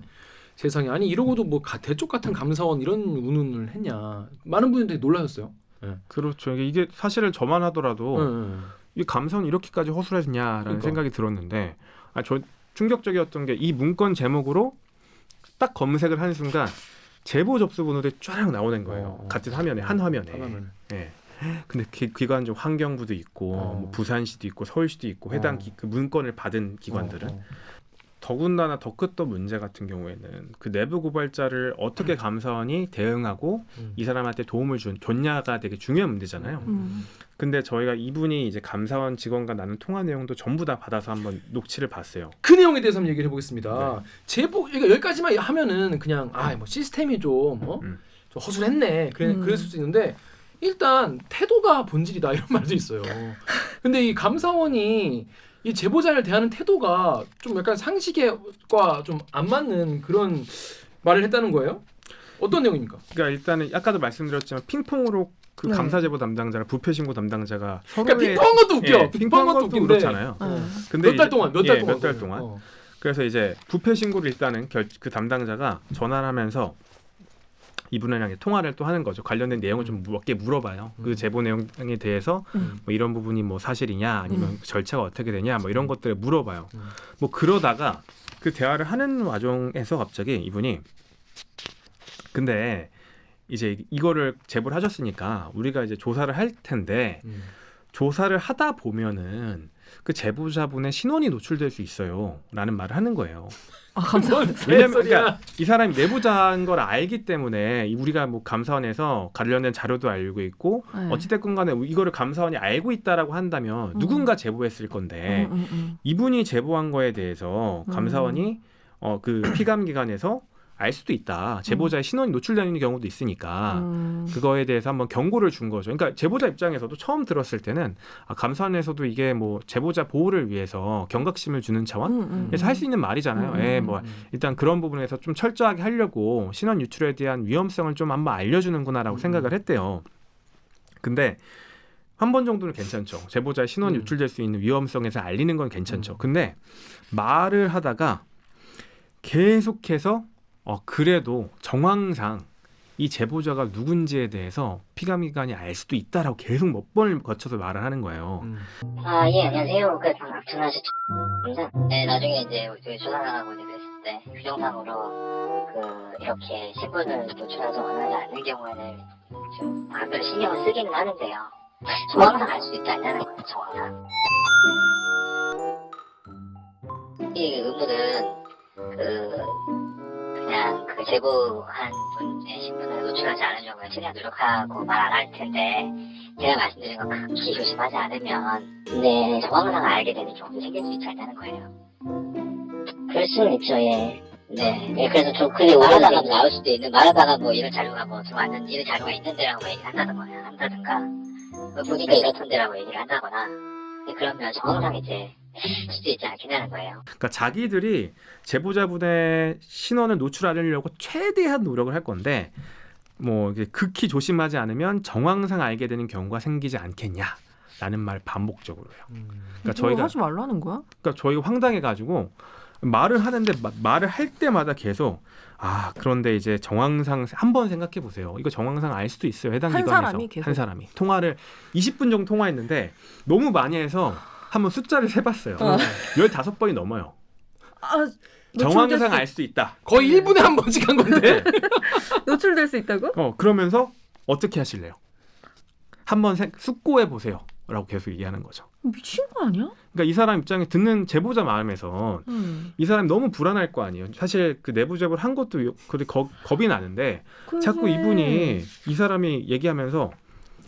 세상에 아니 이러고도 뭐 대쪽 같은 감사원 이런 운운을 했냐. 많은 분들이 되게 놀라셨어요. 네. 그렇죠. 이게 사실은 저만 하더라도 이 감사원 이렇게까지 허술했냐라는 그러니까. 생각이 들었는데 저 충격적이었던 게 이 문건 제목으로 딱 검색을 하는 순간 제보 접수 번호들이 쫙 나오는 거예요. 같은 화면에 한 화면에. 예. 근데 기관적 환경부도 있고 뭐 부산시도 있고 서울시도 있고 해당 그 문건을 받은 기관들은 더군다나 더 컸던 문제 같은 경우에는 그 내부 고발자를 어떻게 감사원이 대응하고 이 사람한테 도움을 줬냐가 되게 중요한 문제잖아요. 근데 저희가 이분이 이제 감사원 직원과 나눈 통화 내용도 전부 다 받아서 한번 녹취를 봤어요. 그 내용에 대해서 한번 얘기를 해보겠습니다. 제보 그러니까 여기까지만 하면은 그냥 뭐 시스템이 좀 허술했네 그랬을 수 있는데 일단 태도가 본질이다 이런 말도 있어요. 근데 이 감사원이 이 제보자를 대하는 태도가 좀 약간 상식과 좀 안 맞는 그런 말을 했다는 거예요? 어떤 내용입니까? 그러니까 일단은 아까도 말씀드렸지만 핑퐁으로 그 네. 감사 제보 담당자랑 부패 신고 담당자가 그러니까 서로의 핑퐁한 것도 웃겨. 예, 핑퐁한 핑퐁한 것도 것도 웃긴데. 그렇잖아요. 근데 몇 달 이제- 동안 몇 달 예, 동안 몇 달 동안. 그래서 이제 부패 신고를 일단은 그 담당자가 전화를 하면서 이분이랑 이제 통화를 또 하는 거죠. 관련된 내용을 좀 몇 개 물어봐요. 그 제보 내용에 대해서 뭐 이런 부분이 뭐 사실이냐 아니면 절차가 어떻게 되냐 뭐 이런 것들을 물어봐요. 뭐 그러다가 그 대화를 하는 와중에서 갑자기 이분이 근데 이제 이거를 제보를 하셨으니까 우리가 이제 조사를 할 텐데 조사를 하다 보면은 그 제보자분의 신원이 노출될 수 있어요라는 말을 하는 거예요. 아, 감사합니다. 왜냐면 소리야. 그러니까 이 사람이 내부자인 걸 알기 때문에 우리가 뭐 감사원에서 관련된 자료도 알고 있고 네. 어찌됐건 간에 이거를 감사원이 알고 있다라고 한다면 누군가 제보했을 건데 이분이 제보한 거에 대해서 감사원이 그 피감기관에서 알 수도 있다. 제보자의 신원이 노출되는 경우도 있으니까 그거에 대해서 한번 경고를 준 거죠. 그러니까 제보자 입장에서도 처음 들었을 때는 감사원에서도 이게 뭐 제보자 보호를 위해서 경각심을 주는 차원에서 할 수 있는 말이잖아요. 뭐 일단 그런 부분에서 좀 철저하게 하려고 신원 유출에 대한 위험성을 좀 한번 알려주는구나라고 생각을 했대요. 근데 한 번 정도는 괜찮죠. 제보자의 신원 유출될 수 있는 위험성에서 알리는 건 괜찮죠. 근데 말을 하다가 계속해서 그래도 정황상 이 제보자가 누군지에 대해서 피감기관이 알 수도 있다라고 계속 몇 번을 거쳐서 말을 하는 거예요. 아, 예, 안녕하세요. 전화하셨죠? 네, 나중에 이제 그 조사하고 이제 그랬을 때, 규정상으로, 이렇게 신분을 노출해서 원하지 않는 경우에는 좀 각별히 신경을 쓰기는 하는데요. 정황상 알 수 있지 않냐는 거예요, 정황상. 이 의무는, 그냥 그 제보한 분의 신분을 노출하지 않은 경우에 최대한 노력하고 말 안 할 텐데 제가 말씀드린 건 극히 조심하지 않으면 네 정황상 알게 되는 경우도 생길 수 있지 않냐는 거예요. 그럴 수는 있죠. 예. 네. 그래서 좀 그게 말하다가 나올 수도 있는 말하다가 뭐 이런 자료가 뭐 좀 완전 이런 자료가 있는데라고 얘기를 한다든가 보니까 이렇던데라고 얘기를 한다거나 그러면 정황상 이제 수도 있지 않겠냐는 거예요. 그러니까 자기들이 제보자분의 신원을 노출하려고 최대한 노력을 할 건데 뭐 이게 극히 조심하지 않으면 정황상 알게 되는 경우가 생기지 않겠냐라는 말 반복적으로 해요. 그러니까 하지 말라는 거야? 저희가 황당해가지고 말을 하는데 말을 할 때마다 계속 그런데 이제 정황상 한번 생각해 보세요. 이거 정황상 알 수도 있어요. 해당 한 기관에서 사람이 계속? 한 사람이 통화를 20분 정도 통화했는데 너무 많이 해서 한번 숫자를 세봤어요. 15번이 넘어요. 정황상 알 수 있다. 거의 1분에 한 번씩 한 건데. 노출될 수 있다고? 그러면서 어떻게 하실래요? 한번 숙고해 보세요. 라고 계속 얘기하는 거죠. 미친 거 아니야? 그러니까 이 사람 입장에 듣는 제보자 마음에서 이 사람이 너무 불안할 거 아니에요. 사실 그 내부 제보를 한 것도 겁이 나는데 자꾸 이분이 이 사람이 얘기하면서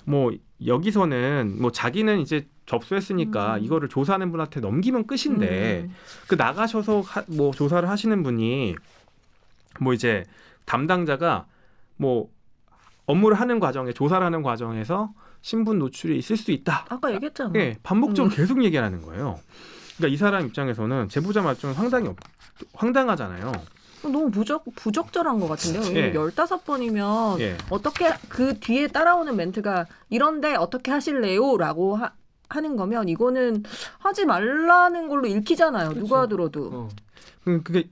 뭐 여기서는 뭐 자기는 이제 접수했으니까 이거를 조사하는 분한테 넘기면 끝인데 그 나가셔서 뭐 조사를 하시는 분이 뭐 이제 담당자가 뭐 업무를 하는 과정에 조사를 하는 과정에서 신분 노출이 있을 수 있다. 아까 얘기했잖아. 네, 반복적으로 계속 얘기하는 거예요. 그러니까 이 사람 입장에서는 제보자 말투는 상당히 황당하잖아요. 너무 부적절한 것 같은데요. 예. 15번이면 예. 어떻게 그 뒤에 따라오는 멘트가 이런데 어떻게 하실래요? 라고 하는 거면 이거는 하지 말라는 걸로 읽히잖아요. 누가 들어도. 그게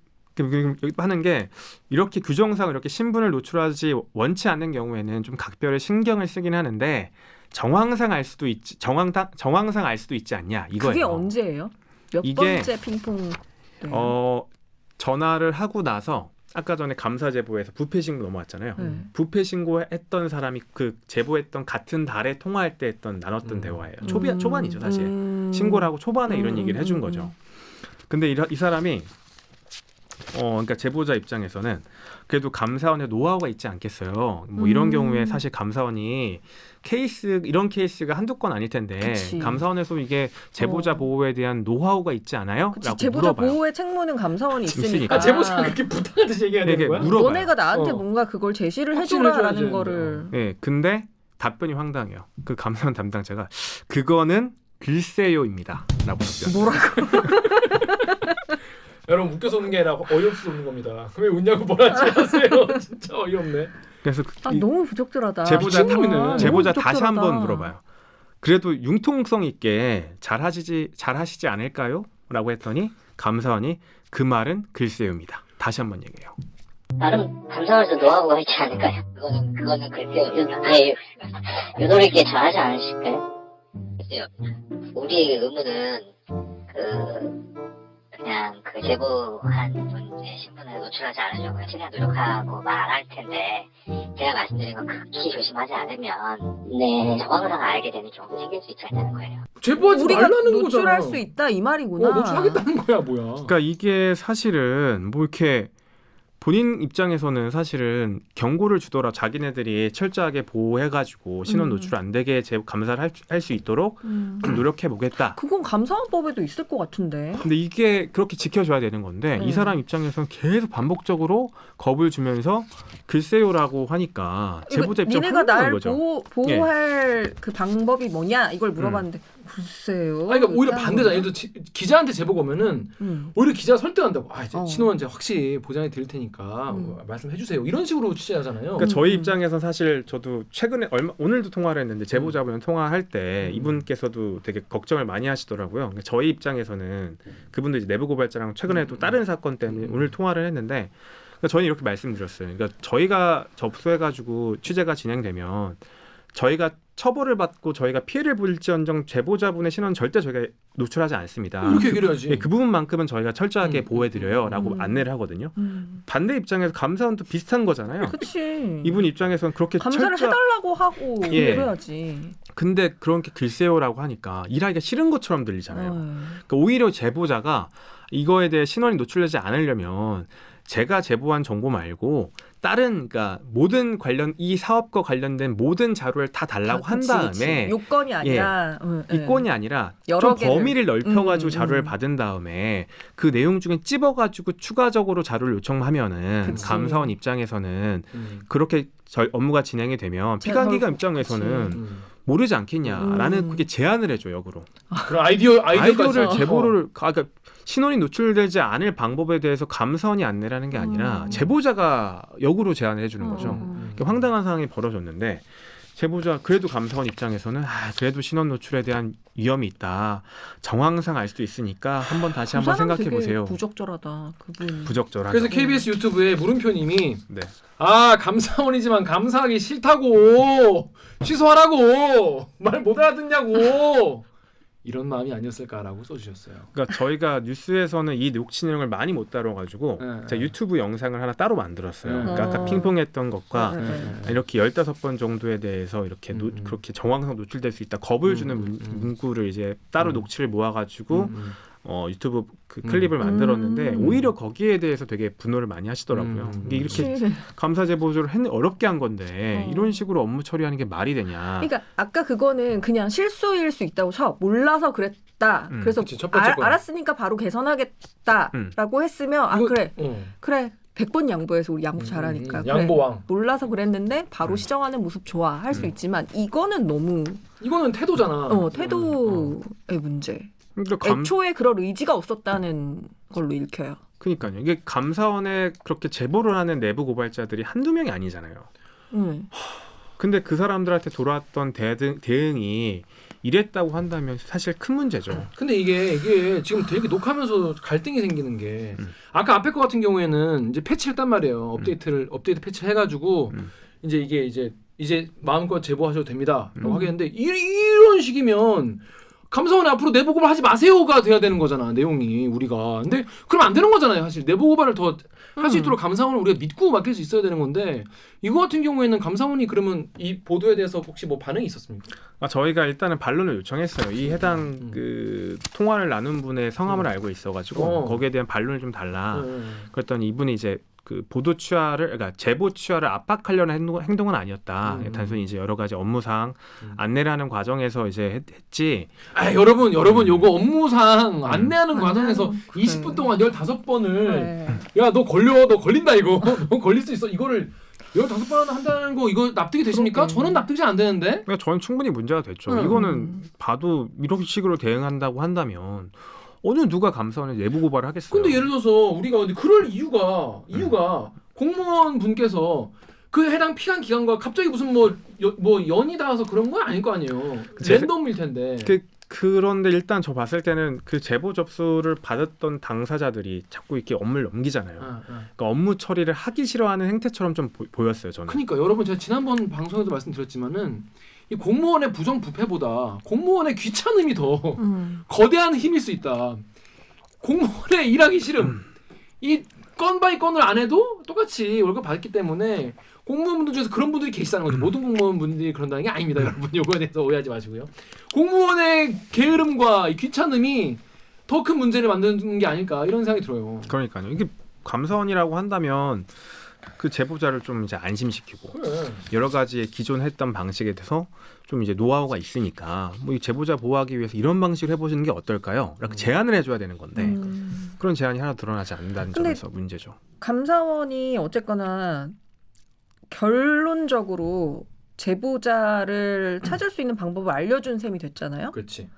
하는 게 이렇게 규정상 이렇게 신분을 노출하지 원치 않는 경우에는 좀 각별의 신경을 쓰긴 하는데 정황상 알 수도 있지 정황상 알 수도 있지 않냐 이거예요. 그게 언제예요? 몇 이게, 번째 핑퐁? 전화를 하고 나서 아까 전에 감사 제보에서 부패 신고 넘어왔잖아요. 부패 신고했던 사람이 그 제보했던 같은 달에 통화할 때 나눴던 대화예요. 초반이죠 사실. 신고를 하고 초반에 이런 얘기를 해준 거죠. 근데 이 사람이 그러니까 제보자 입장에서는 그래도 감사원에 노하우가 있지 않겠어요. 뭐 이런 경우에 사실 감사원이 이런 케이스가 한두 건 아닐 텐데 그치. 감사원에서 이게 제보자 보호에 대한 노하우가 있지 않아요? 그치, 라고 제보자 물어봐요. 보호의 책무는 감사원이 있으니까. 있으니까. 제보자가 그렇게 부탁하듯이 얘기해야 되는 거야? 물어봐요. 너네가 나한테 뭔가 그걸 제시를 해줘라라는 해줘야지. 거를. 네, 근데 답변이 황당해요. 그 감사원 담당자가 그거는 글쎄요입니다. 라고 답변. 뭐라고? 여러분 웃겨서 웃는 게 아니라 어이없어서 웃는 겁니다. 왜 웃냐고 뭐라지 마세요. 진짜 어이없네. 그래서 너무 부적절하다. 제보자 미친놈이네. 제보자 너무 다시 한번 부적절하다. 물어봐요. 그래도 융통성 있게 잘 하시지 않을까요? 라고 했더니 감사원이 그 말은 글쎄요입니다. 다시 한번 얘기해요. 나름 감사원에서 노하우가 있지 않을까요? 그거는 글쎄요. 요도리 있게 잘 하지 않으실까요? 글쎄요. 우리의 의무는 그냥 그 제보한 분의 신분을 노출하지 않으려고 최대한 노력하고 말 안 할 텐데 제가 말씀드린 거 극히 조심하지 않으면 정황상 알게 되는 경우도 생길 수 있지 않냐는 거예요. 제보하지 우리가 말라는 노출할 거잖아. 수 있다 이 말이구나. 노출하겠다는 거야 뭐야. 그러니까 이게 사실은 뭐 이렇게 본인 입장에서는 사실은 경고를 주더라 자기네들이 철저하게 보호해가지고 신원 노출 안 되게 감사를 할 수 있도록 좀 노력해 보겠다. 그건 감사원법에도 있을 것 같은데. 근데 이게 그렇게 지켜줘야 되는 건데 이 사람 입장에서는 계속 반복적으로 겁을 주면서 글쎄요라고 하니까 제보자 입장 니네가 황당한 날 거죠. 보호할 그 방법이 뭐냐 이걸 물어봤는데 글쎄요. 아니, 그러니까 오히려 그냥 반대잖아. 예를 들어 기자한테 제보가 오면은 오히려 기자가 설득한다고. 이제 신원 이제 확실히 보장해 드릴 테니까 말씀해 주세요. 이런 식으로 취재하잖아요. 그러니까 저희 입장에서 사실 저도 최근에 오늘도 통화를 했는데 제보자분 통화할 때 이분께서도 되게 걱정을 많이 하시더라고요. 그러니까 저희 입장에서는 그분도 이제 내부 고발자랑 최근에 또 다른 사건 때문에 오늘 통화를 했는데 그러니까 저희는 이렇게 말씀드렸어요. 그러니까 저희가 접수해가지고 취재가 진행되면 저희가 처벌을 받고 저희가 피해를 볼지언정 제보자분의 신원 절대 저희가 노출하지 않습니다. 이렇게 얘기를 해야지. 그 부분만큼은 저희가 철저하게 보호해드려요라고 안내를 하거든요. 반대 입장에서 감사원도 비슷한 거잖아요. 그치. 이분 입장에서는 그렇게 감사를 해달라고 하고 예. 이래야지. 근데 그렇게 글쎄요라고 하니까 일하기가 싫은 것처럼 들리잖아요. 그러니까 오히려 제보자가 이거에 대해 신원이 노출되지 않으려면 제가 제보한 정보 말고 다른 그러니까 모든 이 사업과 관련된 모든 자료를 다 달라고 한 다음에 요건이 아니라 이건이 아니라 여러 좀 개를. 범위를 넓혀가지고 자료를 받은 다음에 그 내용 중에 찝어가지고 추가적으로 자료를 요청하면은 그치. 감사원 입장에서는 그렇게 업무가 진행이 되면 피감기관 입장에서는 모르지 않겠냐라는 그게 제안을 해줘 역으로. 그런 아이디어를 제보를 그러니까 신원이 노출되지 않을 방법에 대해서 감사원이 안내를 하는 게 아니라 제보자가 역으로 제안을 해주는 거죠. 그러니까 황당한 상황이 벌어졌는데 제보자 그래도 감사원 입장에서는 그래도 신원 노출에 대한 위험이 있다. 정황상 알 수도 있으니까 한번 다시 한번 생각해 보세요. 부적절하다. 그분. 부적절하죠. 그래서 KBS 유튜브에 물음표님이 네. 감사원이지만 감사하기 싫다고 취소하라고 말 못 알아듣냐고 이런 마음이 아니었을까라고 써주셨어요. 그러니까 저희가 뉴스에서는 이 녹취 내용을 많이 못 다뤄가지고 제가 유튜브 영상을 하나 따로 만들었어요. 그러니까 아까 핑퐁했던 것과 이렇게 15번 정도에 대해서 이렇게 그렇게 정황상 노출될 수 있다 겁을 주는 문구를 이제 따로 녹취를 모아가지고 유튜브 그 클립을 만들었는데 오히려 거기에 대해서 되게 분노를 많이 하시더라고요. 이게 이렇게 감사 제보를 어렵게 한 건데 이런 식으로 업무 처리하는 게 말이 되냐. 그러니까 아까 그거는 그냥 실수일 수 있다고 쳐. 몰라서 그랬다. 그래서 그치, 첫 번째 거야. 알았으니까 바로 개선하겠다라고 했으면 이거, 그래 100번 양보해서 우리 양보 잘하니까 그래. 양보왕. 몰라서 그랬는데 바로 시정하는 모습 좋아 할 수 있지만 이거는 너무 이거는 태도잖아. 태도의 문제. 그러니까 애초에 그럴 의지가 없었다는 걸로 읽혀요. 그러니까요. 이게 감사원에 그렇게 제보를 하는 내부 고발자들이 한두 명이 아니잖아요. 근데 그 사람들한테 돌아왔던 대응이 이랬다고 한다면 사실 큰 문제죠. 근데 이게 지금 되게 녹화하면서 갈등이 생기는 게 아까 앞에 거 같은 경우에는 이제 패치했단 말이에요. 업데이트 패치를 해가지고 이제 이게 이제 마음껏 제보하셔도 됩니다라고 하겠는데 이런 식이면 감사원에 앞으로 내부 고발 하지 마세요가 돼야 되는 거잖아 내용이 우리가. 근데 그럼 안 되는 거잖아요 사실. 내부 고발을 더 할 수 있도록 감사원을 우리가 믿고 맡길 수 있어야 되는 건데 이거 같은 경우에는 감사원이 그러면 이 보도에 대해서 혹시 뭐 반응이 있었습니까? 저희가 일단은 반론을 요청했어요. 이 해당 그 통화를 나눈 분의 성함을 알고 있어가지고 거기에 대한 반론을 좀 달라. 그랬더니 이분이 이제 그 그러니까 제보 취하를 압박하려는 행동은 아니었다. 단순히 이제 여러 가지 업무상 안내를 하는 과정에서 이제 했지. 여러분 요거 업무상 안내하는 과정에서 20분 동안 15번을 야 너 걸린다 이거 너 걸릴 수 있어 이거를 15번 한다는 거 이거 납득이 되십니까? 그러게. 저는 납득이 안 되는데. 그러니까 저는 충분히 문제가 됐죠. 이거는 봐도 이런 식으로 대응한다고 한다면 어느 누가 감사원에 내부 고발을 하겠어요. 근데 예를 들어서 우리가 근데 그럴 이유가 공무원 분께서 그 해당 피감 기관과 갑자기 무슨 뭐 연이 닿아서 그런 건 아닐 거 아니에요. 랜덤일 텐데. 그런데 일단 저 봤을 때는 그 제보 접수를 받았던 당사자들이 자꾸 이렇게 업무를 넘기잖아요. 그러니까 업무 처리를 하기 싫어하는 행태처럼 좀 보였어요. 저는. 그러니까 여러분 제가 지난번 방송에도 말씀드렸지만은 이 공무원의 부정부패보다 공무원의 귀찮음이 더 거대한 힘일 수 있다. 공무원의 일하기 싫음. 이 건 바이 건을 안 해도 똑같이 월급 받기 때문에 공무원분들 중에서 그런 분들이 계시다는 거죠. 모든 공무원분들이 그런다는 게 아닙니다. 여러분 요거에 대해서 오해하지 마시고요. 공무원의 게으름과 이 귀찮음이 더 큰 문제를 만드는 게 아닐까 이런 생각이 들어요. 그러니까요. 이게 감사원이라고 한다면 그 제보자를 좀 이제 안심시키고 그래. 여러 가지 기존 했던 방식에 대해서 좀 이제 노하우가 있으니까 뭐 이 제보자 보호하기 위해서 이런 방식을 해보시는 게 어떨까요? 이렇게 제안을 해줘야 되는 건데 그런 제안이 하나 드러나지 않는다는 근데 점에서 문제죠. 감사원이 어쨌거나 결론적으로 제보자를 찾을 수 있는 방법을 알려준 셈이 됐잖아요. 그렇지.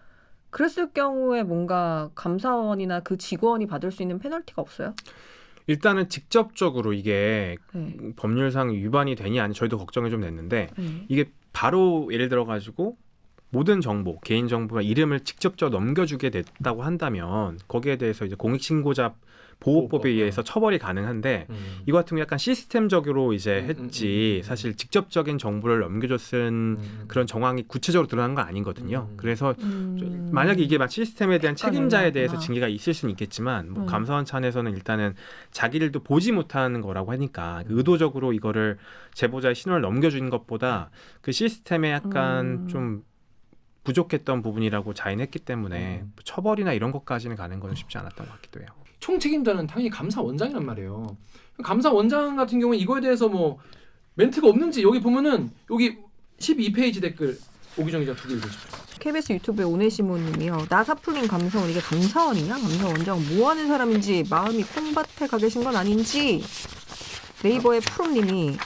그랬을 경우에 뭔가 감사원이나 그 직원이 받을 수 있는 페널티가 없어요? 일단은 직접적으로 이게 네. 법률상 위반이 되니 아니 저희도 걱정이 좀 됐는데 네. 이게 바로 예를 들어 가지고 모든 정보, 개인 정보나 이름을 직접적으로 넘겨주게 됐다고 한다면 거기에 대해서 이제 공익신고자 보호법에 의해서 처벌이 가능한데 이거 같은 경 약간 시스템적으로 이제 했지 사실 직접적인 정보를 넘겨줬은 그런 정황이 구체적으로 드러난 건 아니거든요. 그래서 만약에 이게 막 시스템에 대한 책임자에 대해서 징계가 있을 수는 있겠지만 뭐 감사원 차원에서는 일단은 자기들도 보지 못하는 거라고 하니까 의도적으로 이거를 제보자의 신원을 넘겨주는 것보다 그 시스템에 약간 좀 부족했던 부분이라고 자인했기 때문에 처벌이나 이런 것까지는 가는 건 쉽지 않았던 것 같기도 해요. 총책임자는 당연히 감사원장이란 말이에요. 감사원장 같은 경우는 이거에 대해서 뭐 멘트가 없는지 여기 보면은 여기 12페이지 댓글 오기정 기자 2개 읽어주십시오. KBS 유튜브에 오네시모님이요. 나사 풀린 감사원 이게 감사원이냐? 감사원장은 뭐 하는 사람인지 마음이 콩밭에 가 계신 건 아닌지. 네이버의 푸롬님이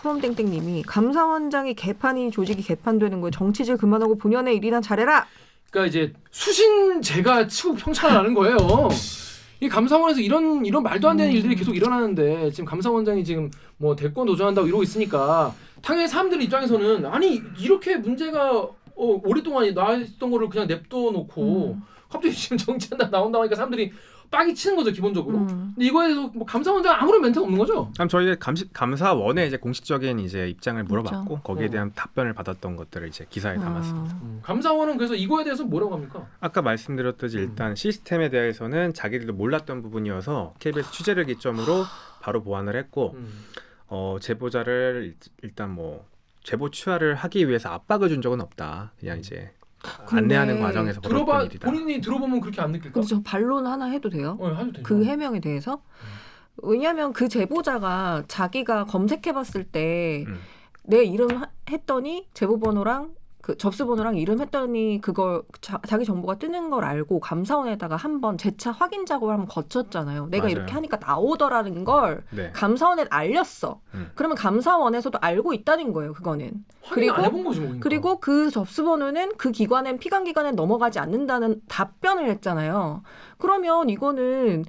푸롬땡땡님이 감사원장이 개판이 조직이 개판되는 거예요. 정치질 그만하고 본연의 일이나 잘해라. 그러니까 이제 수신제가 치고 평창을 하는 거예요. 이 감사원에서 이런 말도 안 되는 일들이 계속 일어나는데 지금 감사원장이 지금 뭐 대권 도전한다고 이러고 있으니까 당연히 사람들 입장에서는 아니 이렇게 문제가 오랫동안 나왔던 거를 그냥 냅둬 놓고 갑자기 지금 정치한다 나온다고 하니까 사람들이 빡이 치는 거죠 기본적으로. 근데 이거에 대해서 뭐 감사원장 아무런 멘트가 없는 거죠. 그럼 저희가 감사원에 이제 공식적인 이제 입장을 물어봤고 그렇죠. 거기에 대한 답변을 받았던 것들을 이제 기사에 담았습니다. 감사원은 그래서 이거에 대해서 뭐라고 합니까? 아까 말씀드렸듯이 일단 시스템에 대해서는 자기들도 몰랐던 부분이어서 KBS 취재를 기점으로 바로 보완을 했고 제보자를 일단 뭐 제보 취하를 하기 위해서 압박을 준 적은 없다. 그냥 이제 안내하는 과정에서 벌어졌던 일이다. 본인이 들어보면 그렇게 안 느낄까? 근데 저 반론 하나 해도 돼요? 해도 되죠. 그 해명에 대해서? 왜냐하면 그 제보자가 자기가 검색해봤을 때 내 이름 했더니 제보번호랑 그 접수번호랑 이름 했더니 그걸 자기 정보가 뜨는 걸 알고 감사원에다가 한번 재차 확인 작업을 한번 거쳤잖아요. 내가 맞아요. 이렇게 하니까 나오더라는 걸 네. 감사원에 알렸어. 그러면 감사원에서도 알고 있다는 거예요. 그거는. 확인 안 해본 거지 뭐. 그러니까. 그리고 그 접수번호는 그 기관엔 피감기관에 넘어가지 않는다는 답변을 했잖아요. 그러면 이거는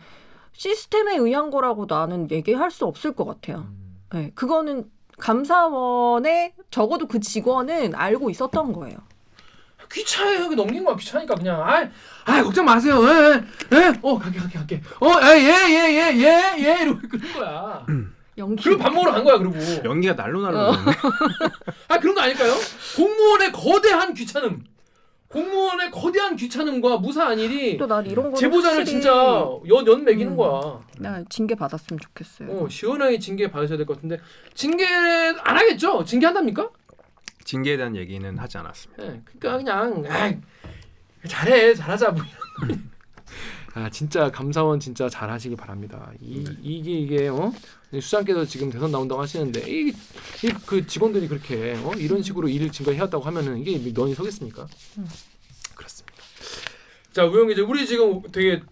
시스템에 의한 거라고 나는 얘기할 수 없을 것 같아요. 네, 그거는 감사원에 적어도 그 직원은 알고 있었던 거예요. 귀찮아요. 여기 넘긴 거야. 귀찮으니까 그냥. 걱정 마세요. 갈게. 예. 이러고 그런 거야. 연기. 그리고 밥 먹으러 간 거야. 그리고. 연기가 날로 나르네. 그런 거 아닐까요? 공무원의 거대한 귀찮음과 무사한 일이 또 난 이런 거 제보자를 진짜 연 매기는 거야. 나 징계 받았으면 좋겠어요. 시원하게 징계 받으셔야 될 것 같은데 징계 안 하겠죠? 징계한답니까? 징계에 대한 얘기는 하지 않았습니다. 네, 그러니까 그냥 잘하자 뭐 이런. 진짜 감사원 진짜 잘하시기 바랍니다. 이게 수장께서 지금 대선 나온다고 하시는데 그 직원들이 그렇게 이런 식으로 일을 지금까지 해왔다고 하면은 이게 면이 서겠습니까? 그렇습니다. 자 우영 기자, 우리 지금 되게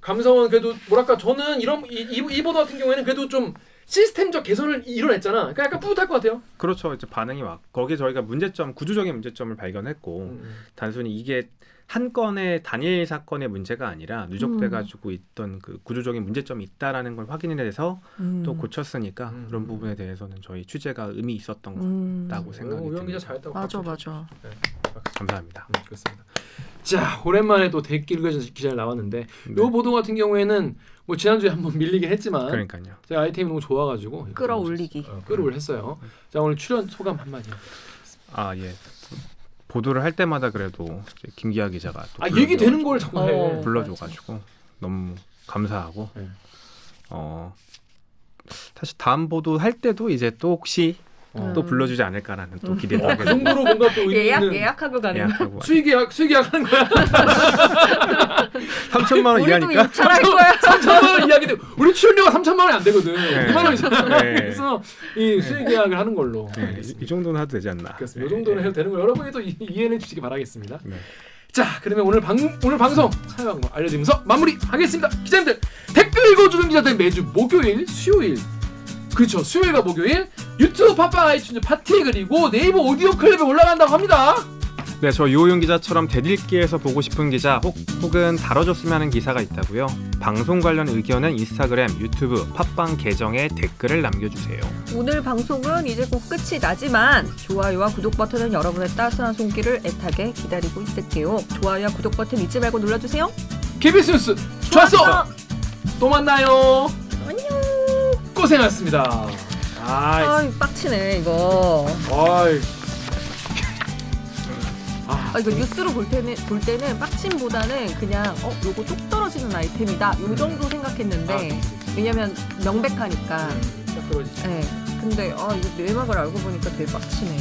감사원 그래도 뭐랄까 저는 이 보도 같은 경우에는 그래도 좀 시스템적 개선을 이뤄냈잖아. 그러니까 약간 뿌듯할 것 같아요. 그렇죠. 이제 반응이 왔고 거기에 저희가 문제점, 구조적인 문제점을 발견했고 단순히 이게 한 건의 단일 사건의 문제가 아니라 누적돼가지고 있던 그 구조적인 문제점이 있다라는 걸 확인해서 또 고쳤으니까 그런 부분에 대해서는 저희 취재가 의미 있었던 거라고 생각이 우영 기자 듭니다. 잘했다고. 맞아 박수 맞아. 네, 감사합니다. 그렇습니다. 자, 오랜만에 또 대길 기자 나왔는데 네. 요 보도 같은 경우에는 뭐 지난주에 한번 밀리긴 했지만 그러니까요. 제가 아이템이 너무 좋아가지고 끌어올리기. 끌어올렸어요. 자, 오늘 출연 소감 한마디. 아 예. 보도를 할 때마다 그래도 이제 김기아 기자가 또 얘기 되는 걸 자꾸 해. 어. 불러줘가지고 너무 감사하고 네. 사실 다음 보도 할 때도 이제 또 혹시 또 불러주지 않을까라는 또 기대도 하게 그 정도로 뭔가 또 의미 있는 예약하고 가는 거. 예약하고 수익 계약하는 거야. 3천만 원 우리도 이하니까 입찰할 거야. 3천만 원 이야기도 우리 출연료가 3천만 원이 안 되거든. 네. 2만 원이잖아. 네. 그래서 이 수익 계약을 하는 걸로. 네, 알겠습니다. 이 정도는 해도 되지 않나. 그렇습니다. 이 정도는 해도 되는 거 여러분이 또 이해해 주시기 바라겠습니다. 네. 자, 그러면 오늘 방송 참여 방법 알려드리면서 마무리하겠습니다. 기자님들 댓글 읽어주는 기자들 매주 목요일, 수요일 그렇죠. 수요일과 목요일 유튜브, 팟빵, 아이튠즈, 파티 그리고 네이버 오디오 클립에 올라간다고 합니다. 네, 저 유호윤 기자처럼 대들기에서 보고 싶은 기자 혹은 다뤄줬으면 하는 기사가 있다고요? 방송 관련 의견은 인스타그램, 유튜브, 팟빵 계정에 댓글을 남겨주세요. 오늘 방송은 이제 곧 끝이 나지만 좋아요와 구독 버튼은 여러분의 따스한 손길을 애타게 기다리고 있을게요. 좋아요와 구독 버튼 잊지 말고 눌러주세요. KBS 뉴스 좋았어. 좋았어. 또 만나요. 안녕. 고생하셨습니다. 아, 빡치네 이거. 이거 뉴스로 볼 때는 빡침보다는 그냥 요거 뚝 떨어지는 아이템이다 요 정도 생각했는데 왜냐면 명백하니까. 떨어지죠. 네. 근데 이거 내막을 알고 보니까 되게 빡치네.